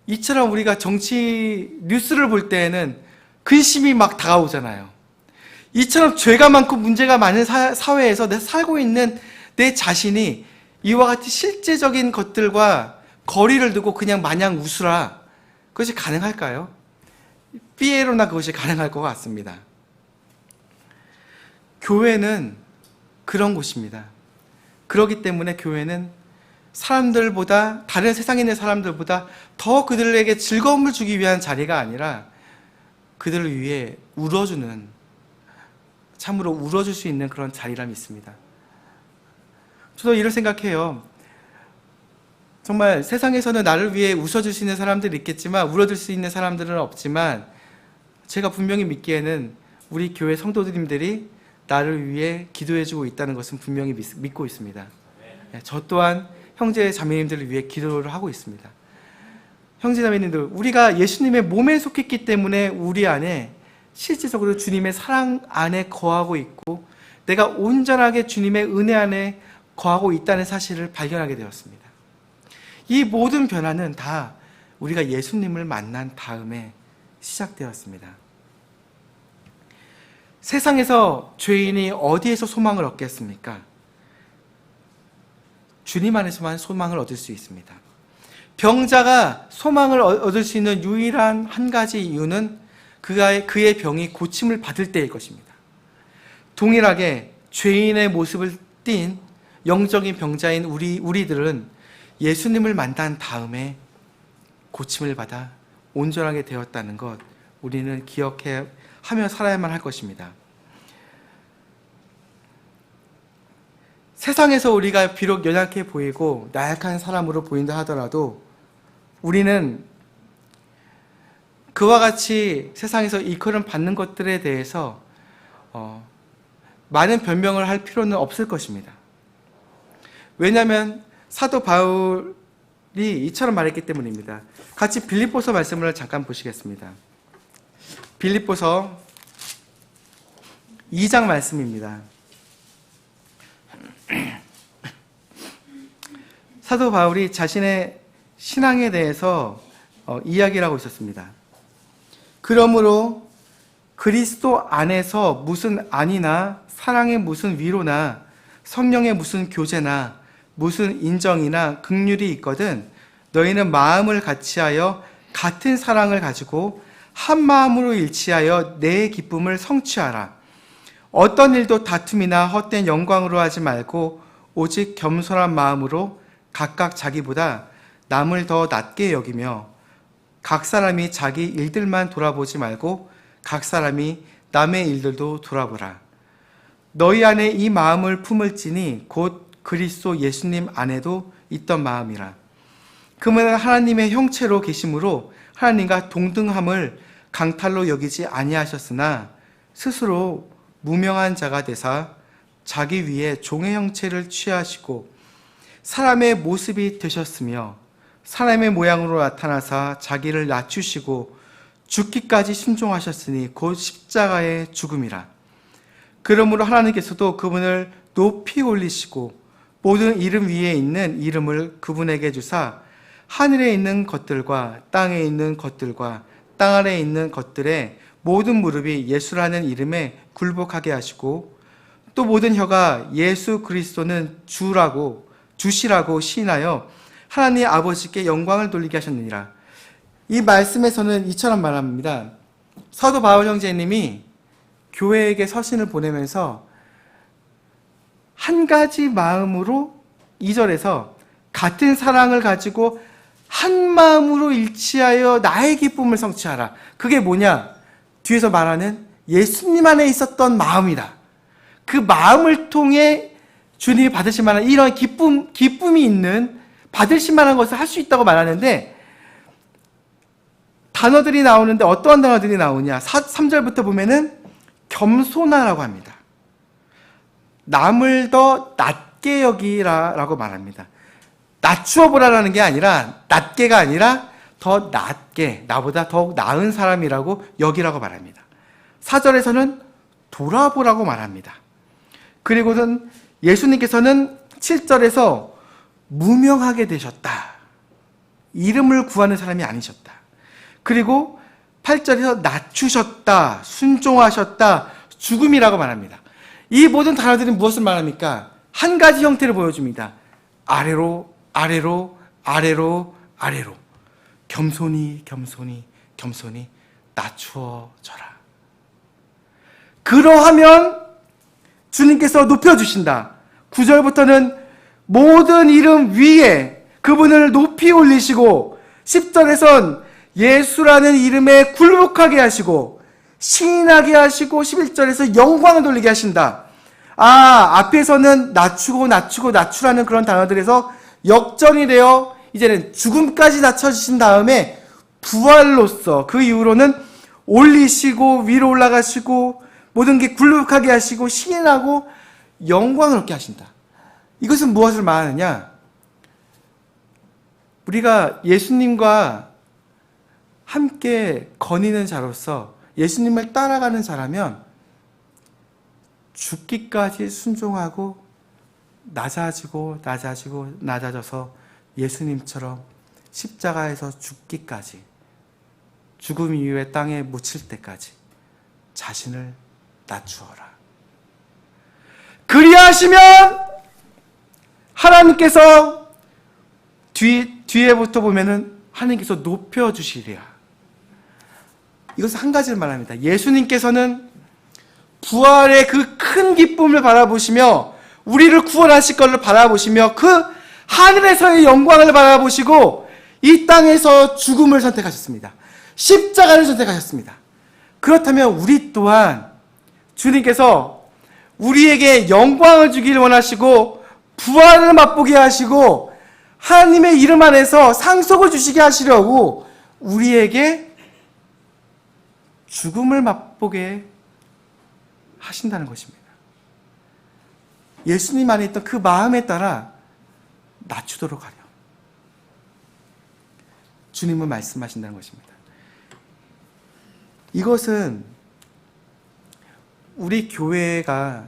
이처럼 우리가 정치 뉴스를 볼 때에는 근심이 막 다가오잖아요. 이처럼 죄가 많고 문제가 많은 사회에서 내가 살고 있는 내 자신이 이와 같은 실제적인 것들과 거리를 두고 그냥 마냥 웃으라. 그것이 가능할까요? 삐에로나 그것이 가능할 것 같습니다. 교회는 그런 곳입니다. 그렇기 때문에 교회는 사람들보다, 다른 세상에 있는 사람들보다 더 그들에게 즐거움을 주기 위한 자리가 아니라 그들을 위해 울어주는, 참으로 울어줄 수 있는 그런 자리라 믿습니다. 저도 이런 생각해요. 정말 세상에서는 나를 위해 웃어줄 수 있는 사람들이 있겠지만 울어줄 수 있는 사람들은 없지만 제가 분명히 믿기에는 우리 교회 성도님들이 나를 위해 기도해주고 있다는 것은 분명히 믿고 있습니다. 저 또한 형제 자매님들을 위해 기도를 하고 있습니다. 형제자매님들, 우리가 예수님의 몸에 속했기 때문에 우리 안에 실질적으로 주님의 사랑 안에 거하고 있고 내가 온전하게 주님의 은혜 안에 거하고 있다는 사실을 발견하게 되었습니다. 이 모든 변화는 다 우리가 예수님을 만난 다음에 시작되었습니다. 세상에서 죄인이 어디에서 소망을 얻겠습니까? 주님 안에서만 소망을 얻을 수 있습니다. 병자가 소망을 얻을 수 있는 유일한 한 가지 이유는 그의 병이 고침을 받을 때일 것입니다. 동일하게 죄인의 모습을 띤 영적인 병자인 우리들은 예수님을 만난 다음에 고침을 받아 온전하게 되었다는 것, 우리는 기억하며 살아야만 할 것입니다. 세상에서 우리가 비록 연약해 보이고 나약한 사람으로 보인다 하더라도 우리는 그와 같이 세상에서 일컬음 받는 것들에 대해서 많은 변명을 할 필요는 없을 것입니다. 왜냐하면 사도 바울이 이처럼 말했기 때문입니다. 같이 빌립보서 말씀을 잠깐 보시겠습니다. 빌립보서 2장 말씀입니다. 사도 바울이 자신의 신앙에 대해서 이야기를 하고 있었습니다. 그러므로 그리스도 안에서 무슨 안이나 사랑의 무슨 위로나 성령의 무슨 교제나 무슨 인정이나 긍휼이 있거든 너희는 마음을 같이하여 같은 사랑을 가지고 한 마음으로 일치하여 내 기쁨을 성취하라. 어떤 일도 다툼이나 헛된 영광으로 하지 말고 오직 겸손한 마음으로 각각 자기보다 남을 더 낮게 여기며 각 사람이 자기 일들만 돌아보지 말고 각 사람이 남의 일들도 돌아보라. 너희 안에 이 마음을 품을지니 곧 그리스도 예수님 안에도 있던 마음이라. 그분은 하나님의 형체로 계심으로 하나님과 동등함을 강탈로 여기지 아니하셨으나 스스로 무명한 자가 되사 자기 위에 종의 형체를 취하시고 사람의 모습이 되셨으며 사람의 모양으로 나타나사 자기를 낮추시고 죽기까지 순종하셨으니 곧 십자가의 죽음이라. 그러므로 하나님께서도 그분을 높이 올리시고 모든 이름 위에 있는 이름을 그분에게 주사 하늘에 있는 것들과 땅에 있는 것들과 땅 아래에 있는 것들의 모든 무릎이 예수라는 이름에 굴복하게 하시고 또 모든 혀가 예수 그리스도는 주시라고 시인하여 하나님 아버지께 영광을 돌리게 하셨느니라. 이 말씀에서는 이처럼 말합니다. 사도 바울 형제님이 교회에게 서신을 보내면서 한 가지 마음으로 2절에서 같은 사랑을 가지고 한 마음으로 일치하여 나의 기쁨을 성취하라. 그게 뭐냐? 뒤에서 말하는 예수님 안에 있었던 마음이다. 그 마음을 통해 주님이 받으실 만한 이런 기쁨이 있는 받으실 만한 것을 할 수 있다고 말하는데 단어들이 나오는데 어떠한 단어들이 나오냐? 3절부터 보면은 겸손하라고 합니다. 남을 더 낮게 여기라라고 말합니다. 낮추어 보라라는 게 아니라 낮게가 아니라 더 낮게 나보다 더욱 나은 사람이라고 여기라고 말합니다. 4절에서는 돌아보라고 말합니다. 그리고는 예수님께서는 7절에서 무명하게 되셨다. 이름을 구하는 사람이 아니셨다. 그리고 8절에서 낮추셨다, 순종하셨다, 죽음이라고 말합니다. 이 모든 단어들은 무엇을 말합니까? 한 가지 형태를 보여줍니다. 아래로, 아래로, 아래로, 아래로. 겸손히, 겸손히, 겸손히 낮추어져라. 그러하면 주님께서 높여주신다. 9절부터는 모든 이름 위에 그분을 높이 올리시고 10절에선 예수라는 이름에 굴복하게 하시고 시인하게 하시고 11절에서 영광을 돌리게 하신다. 앞에서는 낮추라는 그런 단어들에서 역전이 되어 이제는 죽음까지 낮춰주신 다음에 부활로서 그 이후로는 올리시고 위로 올라가시고 모든 게 굴복하게 하시고 시인하고 영광을 얻게 하신다. 이것은 무엇을 말하느냐? 우리가 예수님과 함께 거니는 자로서 예수님을 따라가는 자라면 죽기까지 순종하고 낮아져서 예수님처럼 십자가에서 죽기까지, 죽음 이후에 땅에 묻힐 때까지 자신을 낮추어라. 그리하시면 하나님께서 뒤에부터 보면은 하나님께서 높여주시리라. 이것은 한 가지를 말합니다. 예수님께서는 부활의 그 큰 기쁨을 바라보시며 우리를 구원하실 것을 바라보시며 그 하늘에서의 영광을 바라보시고 이 땅에서 죽음을 선택하셨습니다. 십자가를 선택하셨습니다. 그렇다면 우리 또한 주님께서 우리에게 영광을 주기를 원하시고 부활을 맛보게 하시고 하나님의 이름 안에서 상속을 주시게 하시려고 우리에게 죽음을 맛보게 하신다는 것입니다. 예수님 안에 있던 그 마음에 따라 낮추도록 하려 주님은 말씀하신다는 것입니다. 이것은 우리 교회가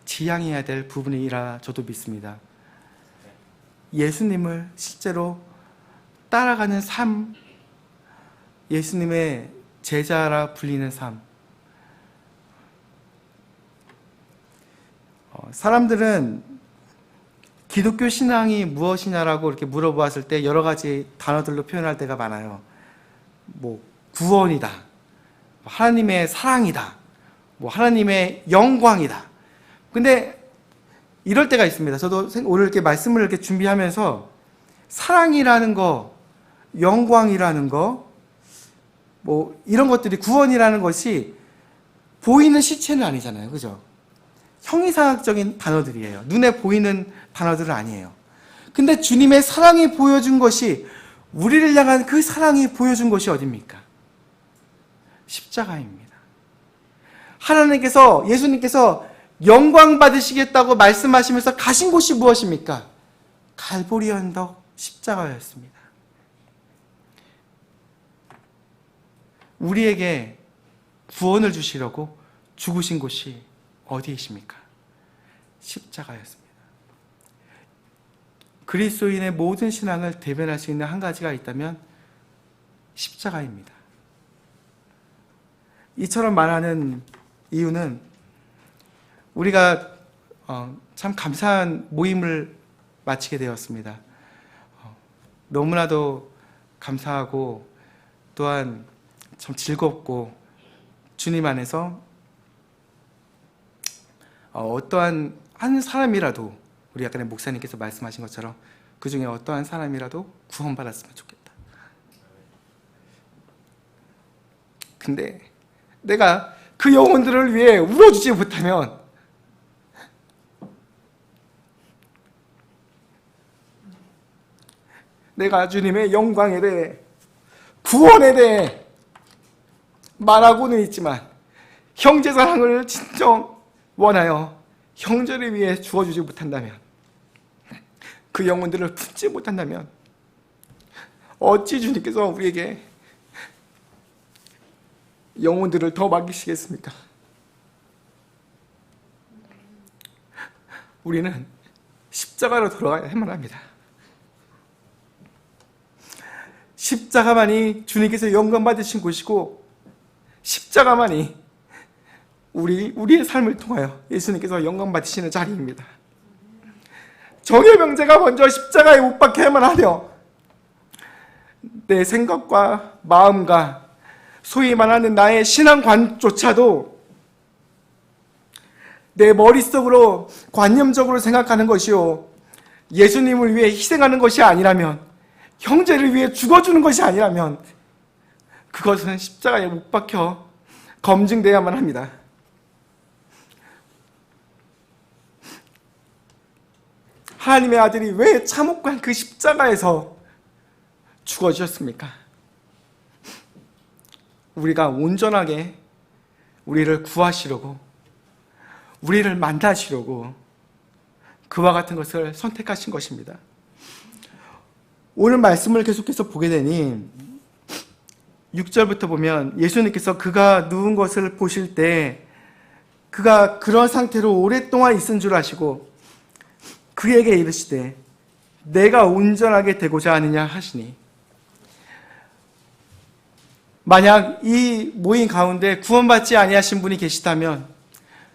지향해야 될 부분이라 저도 믿습니다. 예수님을 실제로 따라가는 삶, 예수님의 제자라 불리는 삶. 사람들은 기독교 신앙이 무엇이냐라고 이렇게 물어보았을 때 여러 가지 단어들로 표현할 때가 많아요. 구원이다, 하나님의 사랑이다, 하나님의 영광이다. 근데 이럴 때가 있습니다. 저도 오늘 이렇게 말씀을 이렇게 준비하면서 사랑이라는 거, 영광이라는 거, 이런 것들이, 구원이라는 것이 보이는 시체는 아니잖아요. 그죠? 형이상학적인 단어들이에요. 눈에 보이는 단어들은 아니에요. 근데 주님의 사랑이 보여준 것이, 우리를 향한 그 사랑이 보여준 것이 어딥니까? 십자가입니다. 하나님께서, 예수님께서 영광 받으시겠다고 말씀하시면서 가신 곳이 무엇입니까? 갈보리 언덕 십자가였습니다. 우리에게 구원을 주시려고 죽으신 곳이 어디이십니까? 십자가였습니다. 그리스도인의 모든 신앙을 대변할 수 있는 한 가지가 있다면 십자가입니다. 이처럼 말하는 이유는 우리가 참 감사한 모임을 마치게 되었습니다. 너무나도 감사하고 또한 참 즐겁고 주님 안에서 어떠한 한 사람이라도, 우리 아까 목사님께서 말씀하신 것처럼 그 중에 어떠한 사람이라도 구원받았으면 좋겠다. 근데 내가 그 영혼들을 위해 울어주지 못하면 내가 주님의 영광에 대해, 구원에 대해 말하고는 있지만 형제사랑을 진정 원하여 형제를 위해 주어주지 못한다면, 그 영혼들을 품지 못한다면 어찌 주님께서 우리에게 영혼들을 더 맡기시겠습니까? 우리는 십자가로 돌아가야만 합니다. 십자가만이 주님께서 영광 받으신 곳이고, 십자가만이 우리의 삶을 통하여 예수님께서 영광 받으시는 자리입니다. 정의 명제가 먼저 십자가에 못 박혀야만 하며, 내 생각과 마음과 소위 말하는 나의 신앙관조차도 내 머릿속으로 관념적으로 생각하는 것이요, 예수님을 위해 희생하는 것이 아니라면, 형제를 위해 죽어주는 것이 아니라면 그것은 십자가에 못 박혀 검증되어야만 합니다. 하나님의 아들이 왜 참혹한 그 십자가에서 죽어주셨습니까? 우리가 온전하게 우리를 구하시려고, 우리를 만나시려고 그와 같은 것을 선택하신 것입니다. 오늘 말씀을 계속해서 보게 되니 6절부터 보면 예수님께서 그가 누운 것을 보실 때 그가 그런 상태로 오랫동안 있은 줄 아시고 그에게 이르시되 내가 온전하게 되고자 하느냐 하시니, 만약 이 모임 가운데 구원받지 아니하신 분이 계시다면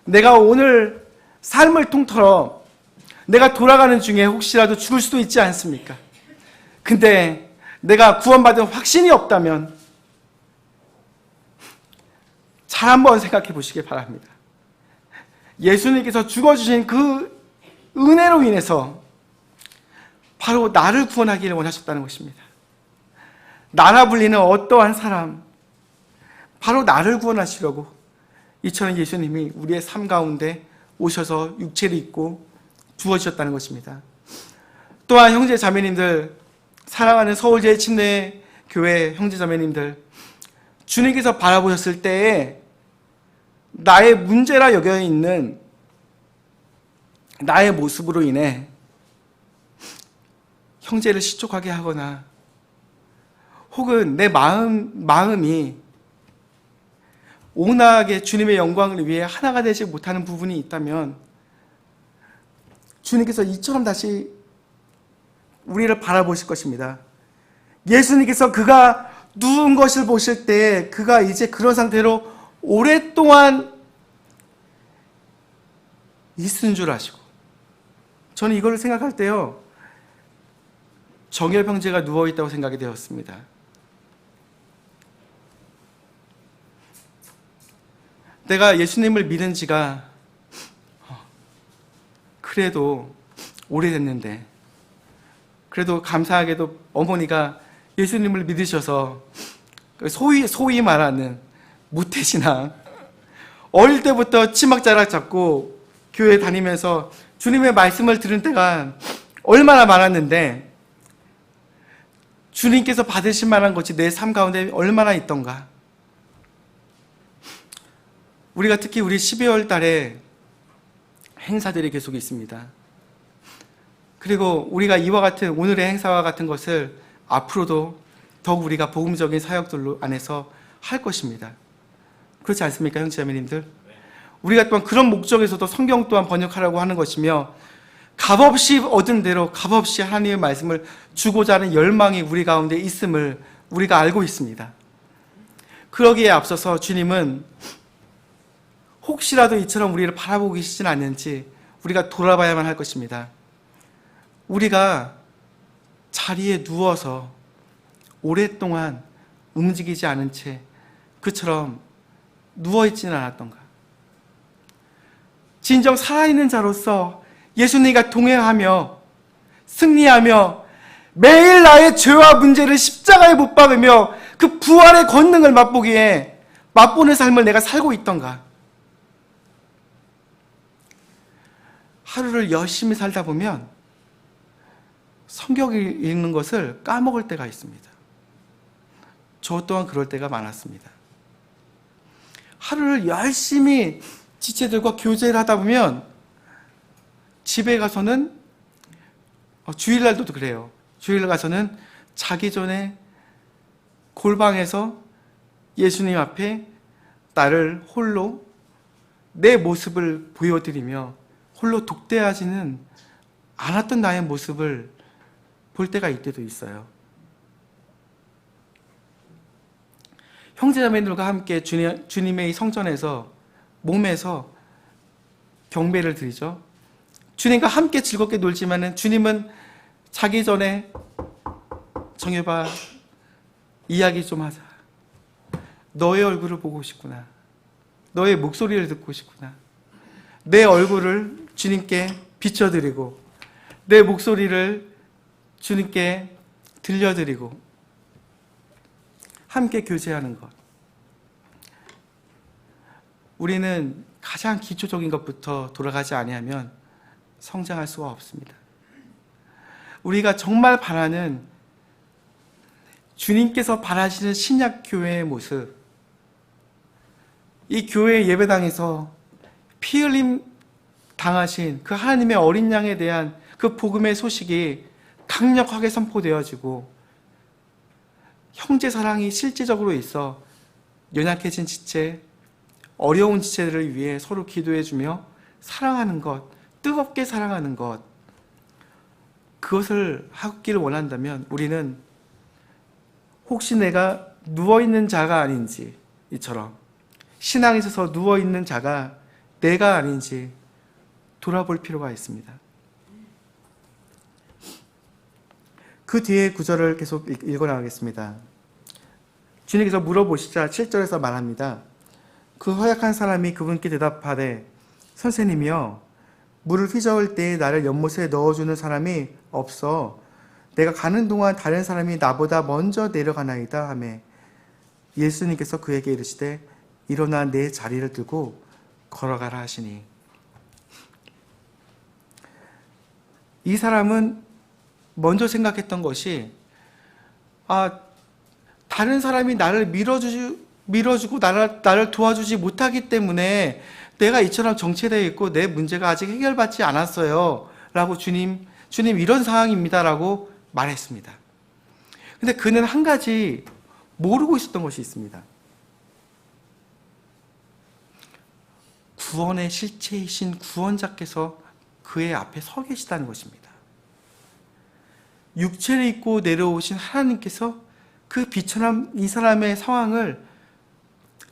내가 오늘 삶을 통틀어 내가 돌아가는 중에 혹시라도 죽을 수도 있지 않습니까? 근데 내가 구원받은 확신이 없다면 잘 한번 생각해 보시길 바랍니다. 예수님께서 죽어주신 그 은혜로 인해서 바로 나를 구원하기를 원하셨다는 것입니다. 나라 불리는 어떠한 사람, 바로 나를 구원하시려고 이처럼 예수님이 우리의 삶 가운데 오셔서 육체를 입고 부어주셨다는 것입니다. 또한 형제 자매님들, 사랑하는 서울제일침례교회 형제 자매님들, 주님께서 바라보셨을 때에 나의 문제라 여겨있는 나의 모습으로 인해 형제를 실족하게 하거나 혹은 내 마음이 온화하게 주님의 영광을 위해 하나가 되지 못하는 부분이 있다면 주님께서 이처럼 다시 우리를 바라보실 것입니다. 예수님께서 그가 누운 것을 보실 때 그가 이제 그런 상태로 오랫동안 있은 줄 아시고, 저는 이걸 생각할 때요, 정열 형제가 누워있다고 생각이 되었습니다. 내가 예수님을 믿은 지가 그래도 오래됐는데, 그래도 감사하게도 어머니가 예수님을 믿으셔서 소위 말하는 무태신앙, 어릴 때부터 치막자락 잡고 교회 다니면서 주님의 말씀을 들은 때가 얼마나 많았는데 주님께서 받으실 만한 것이 내 삶 가운데 얼마나 있던가. 우리가 특히 우리 12월 달에 행사들이 계속 있습니다. 그리고 우리가 이와 같은 오늘의 행사와 같은 것을 앞으로도 더욱 우리가 복음적인 사역들로 안에서 할 것입니다. 그렇지 않습니까, 형제자매님들? 우리가 또한 그런 목적에서도 성경 또한 번역하라고 하는 것이며, 값없이 얻은 대로 값없이 하나님의 말씀을 주고자 하는 열망이 우리 가운데 있음을 우리가 알고 있습니다. 그러기에 앞서서 주님은 혹시라도 이처럼 우리를 바라보고 계시진 않는지 우리가 돌아봐야만 할 것입니다. 우리가 자리에 누워서 오랫동안 움직이지 않은 채 그처럼 누워있지는 않았던가. 진정 살아있는 자로서 예수님과 동행하며 승리하며 매일 나의 죄와 문제를 십자가에 못 박으며 그 부활의 권능을 맛보는 삶을 내가 살고 있던가. 하루를 열심히 살다 보면 성경 읽는 것을 까먹을 때가 있습니다. 저 또한 그럴 때가 많았습니다. 하루를 열심히 지체들과 교제를 하다 보면 집에 가서는 주일날도 그래요. 주일날 가서는 자기 전에 골방에서 예수님 앞에 나를 홀로 내 모습을 보여드리며 홀로 독대하지는 않았던 나의 모습을 볼 때가 이때도 있어요. 형제자매들과 함께 주님의 성전에서 몸에서 경배를 드리죠. 주님과 함께 즐겁게 놀지만은 주님은 자기 전에 정해봐, 이야기 좀 하자. 너의 얼굴을 보고 싶구나. 너의 목소리를 듣고 싶구나. 내 얼굴을 주님께 비춰드리고 내 목소리를 주님께 들려드리고 함께 교제하는 것. 우리는 가장 기초적인 것부터 돌아가지 아니하면 성장할 수가 없습니다. 우리가 정말 바라는 주님께서 바라시는 신약교회의 모습, 이 교회 예배당에서 피 흘림 당하신 그 하나님의 어린 양에 대한 그 복음의 소식이 강력하게 선포되어지고 형제 사랑이 실제적으로 있어 연약해진 지체, 어려운 지체들을 위해 서로 기도해주며 사랑하는 것, 뜨겁게 사랑하는 것, 그것을 하기를 원한다면 우리는 혹시 내가 누워있는 자가 아닌지, 이처럼 신앙에 있어서 누워있는 자가 내가 아닌지 돌아볼 필요가 있습니다. 그 뒤에 구절을 계속 읽어나가겠습니다. 주님께서 물어보시자 7절에서 말합니다. 그 허약한 사람이 그분께 대답하되 선생님이여 물을 휘저을 때에 나를 연못에 넣어주는 사람이 없어 내가 가는 동안 다른 사람이 나보다 먼저 내려가나이다 하매 예수님께서 그에게 이르시되 일어나 내 자리를 들고 걸어가라 하시니, 이 사람은 먼저 생각했던 것이 다른 사람이 나를 밀어주고 나를 도와주지 못하기 때문에 내가 이처럼 정체되어 있고 내 문제가 아직 해결받지 않았어요 라고 주님 이런 상황입니다 라고 말했습니다. 근데 그는 한 가지 모르고 있었던 것이 있습니다. 구원의 실체이신 구원자께서 그의 앞에 서 계시다는 것입니다. 육체를 입고 내려오신 하나님께서 그 비천한 이 사람의 상황을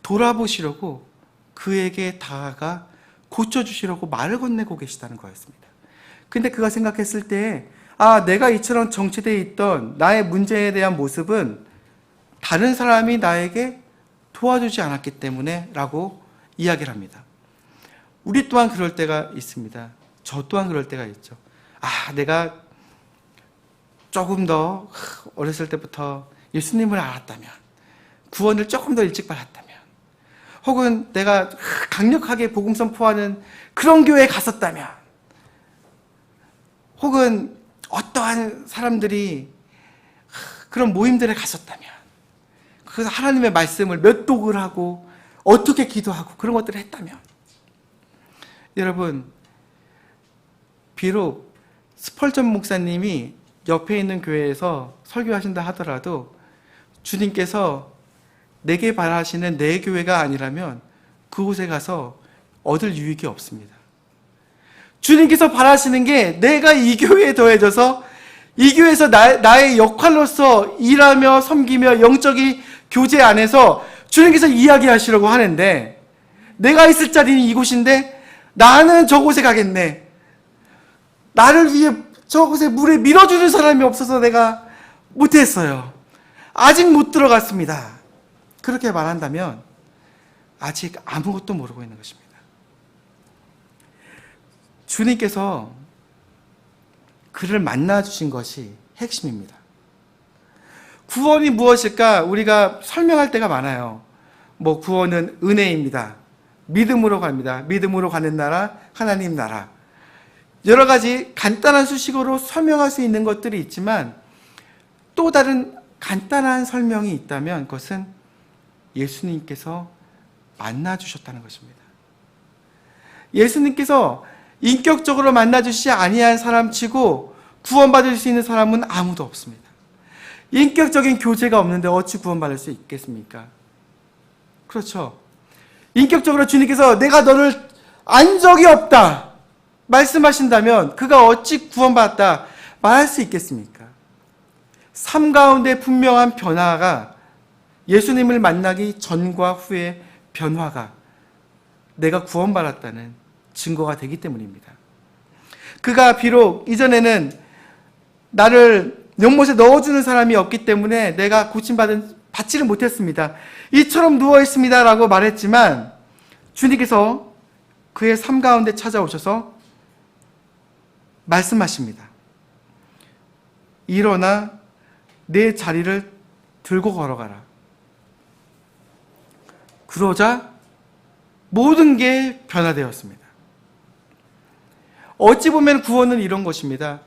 돌아보시려고 그에게 다가가 고쳐주시려고 말을 건네고 계시다는 거였습니다. 근데 그가 생각했을 때 내가 이처럼 정체되어 있던 나의 문제에 대한 모습은 다른 사람이 나에게 도와주지 않았기 때문에 라고 이야기를 합니다. 우리 또한 그럴 때가 있습니다. 저 또한 그럴 때가 있죠. 내가 조금 더 어렸을 때부터 예수님을 알았다면, 구원을 조금 더 일찍 받았다면, 혹은 내가 강력하게 복음 선포하는 그런 교회에 갔었다면, 혹은 어떠한 사람들이 그런 모임들에 갔었다면, 그래서 하나님의 말씀을 몇 독을 하고 어떻게 기도하고 그런 것들을 했다면, 여러분, 비록 스펄전 목사님이 옆에 있는 교회에서 설교하신다 하더라도 주님께서 내게 바라시는 내 교회가 아니라면 그곳에 가서 얻을 유익이 없습니다. 주님께서 바라시는 게 내가 이 교회에 더해져서 이 교회에서 나의 역할로서 일하며 섬기며 영적인 교제 안에서 주님께서 이야기하시려고 하는데, 내가 있을 자리는 이곳인데 나는 저곳에 가겠네. 나를 위해 저곳에 물에 밀어주는 사람이 없어서 내가 못했어요. 아직 못 들어갔습니다. 그렇게 말한다면 아직 아무것도 모르고 있는 것입니다. 주님께서 그를 만나주신 것이 핵심입니다. 구원이 무엇일까? 우리가 설명할 때가 많아요. 구원은 은혜입니다. 믿음으로 갑니다. 믿음으로 가는 나라, 하나님 나라. 여러 가지 간단한 수식어로 설명할 수 있는 것들이 있지만 또 다른 간단한 설명이 있다면 그것은 예수님께서 만나주셨다는 것입니다. 예수님께서 인격적으로 만나주시지 아니한 사람치고 구원받을 수 있는 사람은 아무도 없습니다. 인격적인 교제가 없는데 어찌 구원받을 수 있겠습니까? 그렇죠. 인격적으로 주님께서 내가 너를 안 적이 없다 말씀하신다면 그가 어찌 구원받았다 말할 수 있겠습니까? 삶 가운데 분명한 변화가, 예수님을 만나기 전과 후의 변화가 내가 구원받았다는 증거가 되기 때문입니다. 그가 비록 이전에는 나를 연못에 넣어주는 사람이 없기 때문에 내가 받지를 못했습니다. 이처럼 누워있습니다 라고 말했지만 주님께서 그의 삶 가운데 찾아오셔서 말씀하십니다. 일어나 내 자리를 들고 걸어가라. 그러자 모든 게 변화되었습니다. 어찌 보면 구원은 이런 것입니다.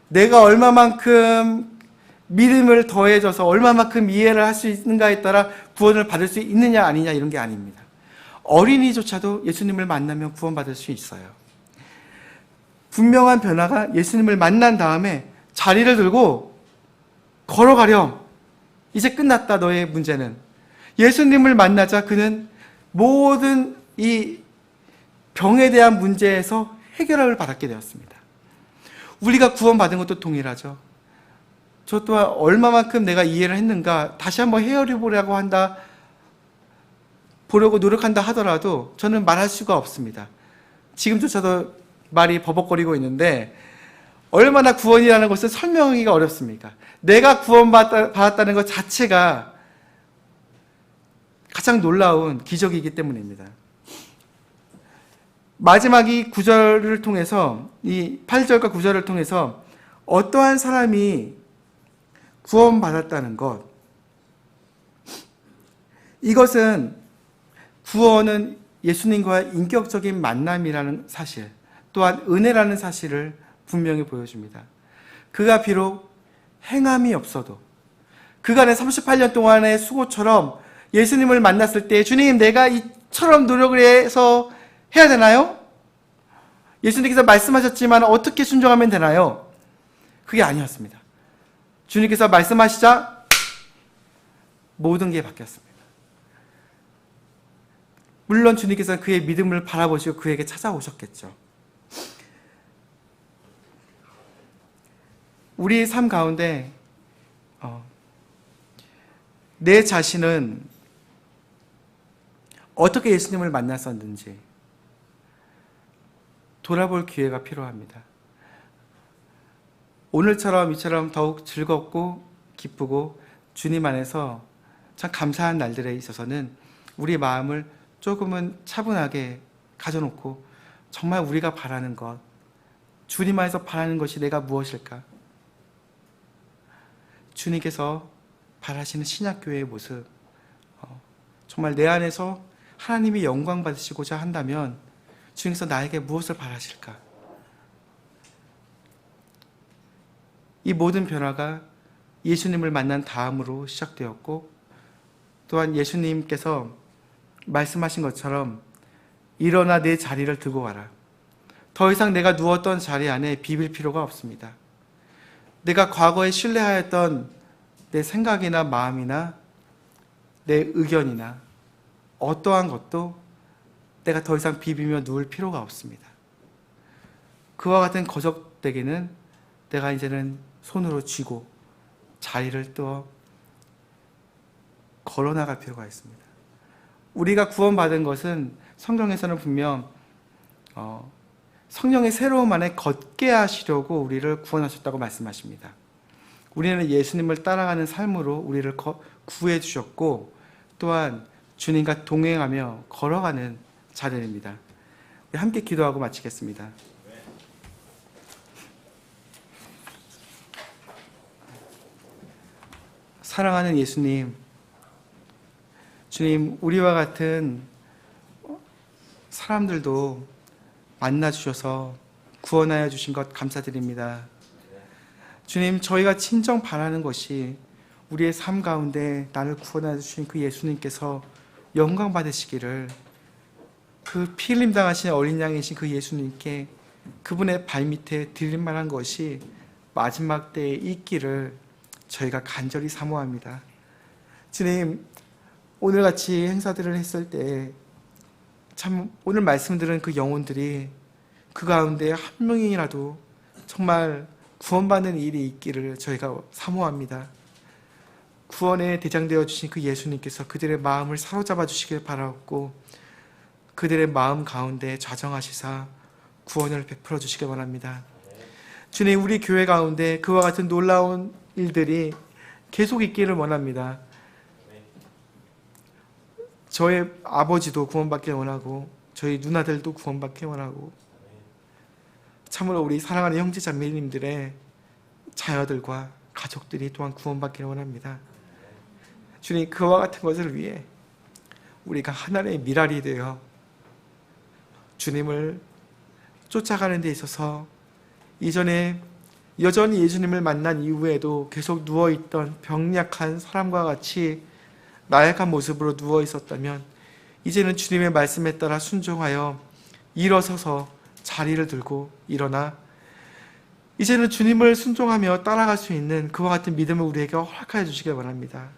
내가 얼마만큼 믿음을 더해져서 얼마만큼 이해를 할 수 있는가에 따라 구원을 받을 수 있느냐 아니냐 이런 게 아닙니다. 어린이조차도 예수님을 만나면 구원받을 수 있어요. 분명한 변화가 예수님을 만난 다음에 자리를 들고 걸어가렴. 이제 끝났다 너의 문제는. 예수님을 만나자 그는 모든 이 병에 대한 문제에서 해결을 받았게 되었습니다. 우리가 구원받은 것도 동일하죠. 저 또한 얼마만큼 내가 이해를 했는가 다시 한번 헤아려 보려고 노력한다 하더라도 저는 말할 수가 없습니다. 지금조차도 말이 버벅거리고 있는데 얼마나 구원이라는 것을 설명하기가 어렵습니까? 내가 구원받았다는 것 자체가 가장 놀라운 기적이기 때문입니다. 마지막 이 구절을 통해서, 이 8절과 9절을 통해서 어떠한 사람이 구원받았다는 것, 이것은 구원은 예수님과의 인격적인 만남이라는 사실, 또한 은혜라는 사실을 분명히 보여줍니다. 그가 비록 행함이 없어도 그간의 38년 동안의 수고처럼 예수님을 만났을 때 주님 내가 이처럼 노력을 해서 해야 되나요? 예수님께서 말씀하셨지만 어떻게 순종하면 되나요? 그게 아니었습니다. 주님께서 말씀하시자 모든 게 바뀌었습니다. 물론 주님께서 그의 믿음을 바라보시고 그에게 찾아오셨겠죠. 우리의 삶 가운데 내 자신은 어떻게 예수님을 만났었는지 돌아볼 기회가 필요합니다. 오늘처럼 이처럼 더욱 즐겁고 기쁘고 주님 안에서 참 감사한 날들에 있어서는 우리 마음을 조금은 차분하게 가져놓고 정말 우리가 바라는 것, 주님 안에서 바라는 것이 내가 무엇일까? 주님께서 바라시는 신약교회의 모습, 정말 내 안에서 하나님이 영광 받으시고자 한다면 주님께서 나에게 무엇을 바라실까? 이 모든 변화가 예수님을 만난 다음으로 시작되었고, 또한 예수님께서 말씀하신 것처럼 일어나 내 자리를 들고 와라. 더 이상 내가 누웠던 자리 안에 비빌 필요가 없습니다. 내가 과거에 신뢰하였던 내 생각이나 마음이나 내 의견이나 어떠한 것도 내가 더 이상 비비며 누울 필요가 없습니다. 그와 같은 거적대기는 내가 이제는 손으로 쥐고 자리를 또 걸어나갈 필요가 있습니다. 우리가 구원받은 것은 성경에서는 분명 성령의 새로움 안에 걷게 하시려고 우리를 구원하셨다고 말씀하십니다. 우리는 예수님을 따라가는 삶으로 우리를 구해 주셨고, 또한 주님과 동행하며 걸어가는 자리입니다. 함께 기도하고 마치겠습니다. 사랑하는 예수님, 주님, 우리와 같은 사람들도 만나주셔서 구원하여 주신 것 감사드립니다. 주님, 저희가 진정 바라는 것이 우리의 삶 가운데 나를 구원하여 주신 그 예수님께서 영광 받으시기를, 그 피 흘림 당하신 어린 양이신 그 예수님께 그분의 발밑에 드릴 만한 것이 마지막 때에 있기를 저희가 간절히 사모합니다. 주님, 오늘같이 행사들을 했을 때 참 오늘 말씀 들은 그 영혼들이 그 가운데 한 명이라도 정말 구원받는 일이 있기를 저희가 사모합니다. 구원에 대장되어 주신 그 예수님께서 그들의 마음을 사로잡아 주시길 바라옵고, 그들의 마음 가운데 좌정하시사 구원을 베풀어 주시길 바랍니다. 주님, 우리 교회 가운데 그와 같은 놀라운 일들이 계속 있기를 원합니다. 저의 아버지도 구원받길 원하고 저희 누나들도 구원받길 원하고, 참으로 우리 사랑하는 형제 자매님들의 자녀들과 가족들이 또한 구원받기를 원합니다. 주님, 그와 같은 것을 위해 우리가 하나님의 미랄이 되어 주님을 쫓아가는 데 있어서 이전에 여전히 예수님을 만난 이후에도 계속 누워있던 병약한 사람과 같이 나약한 모습으로 누워 있었다면 이제는 주님의 말씀에 따라 순종하여 일어서서 자리를 들고 일어나 이제는 주님을 순종하며 따라갈 수 있는 그와 같은 믿음을 우리에게 허락하여 주시길 바랍니다.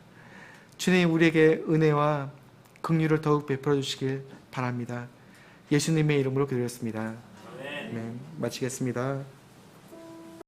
주님 우리에게 은혜와 긍휼을 더욱 베풀어 주시길 바랍니다. 예수님의 이름으로 기도했습니다. 네, 마치겠습니다.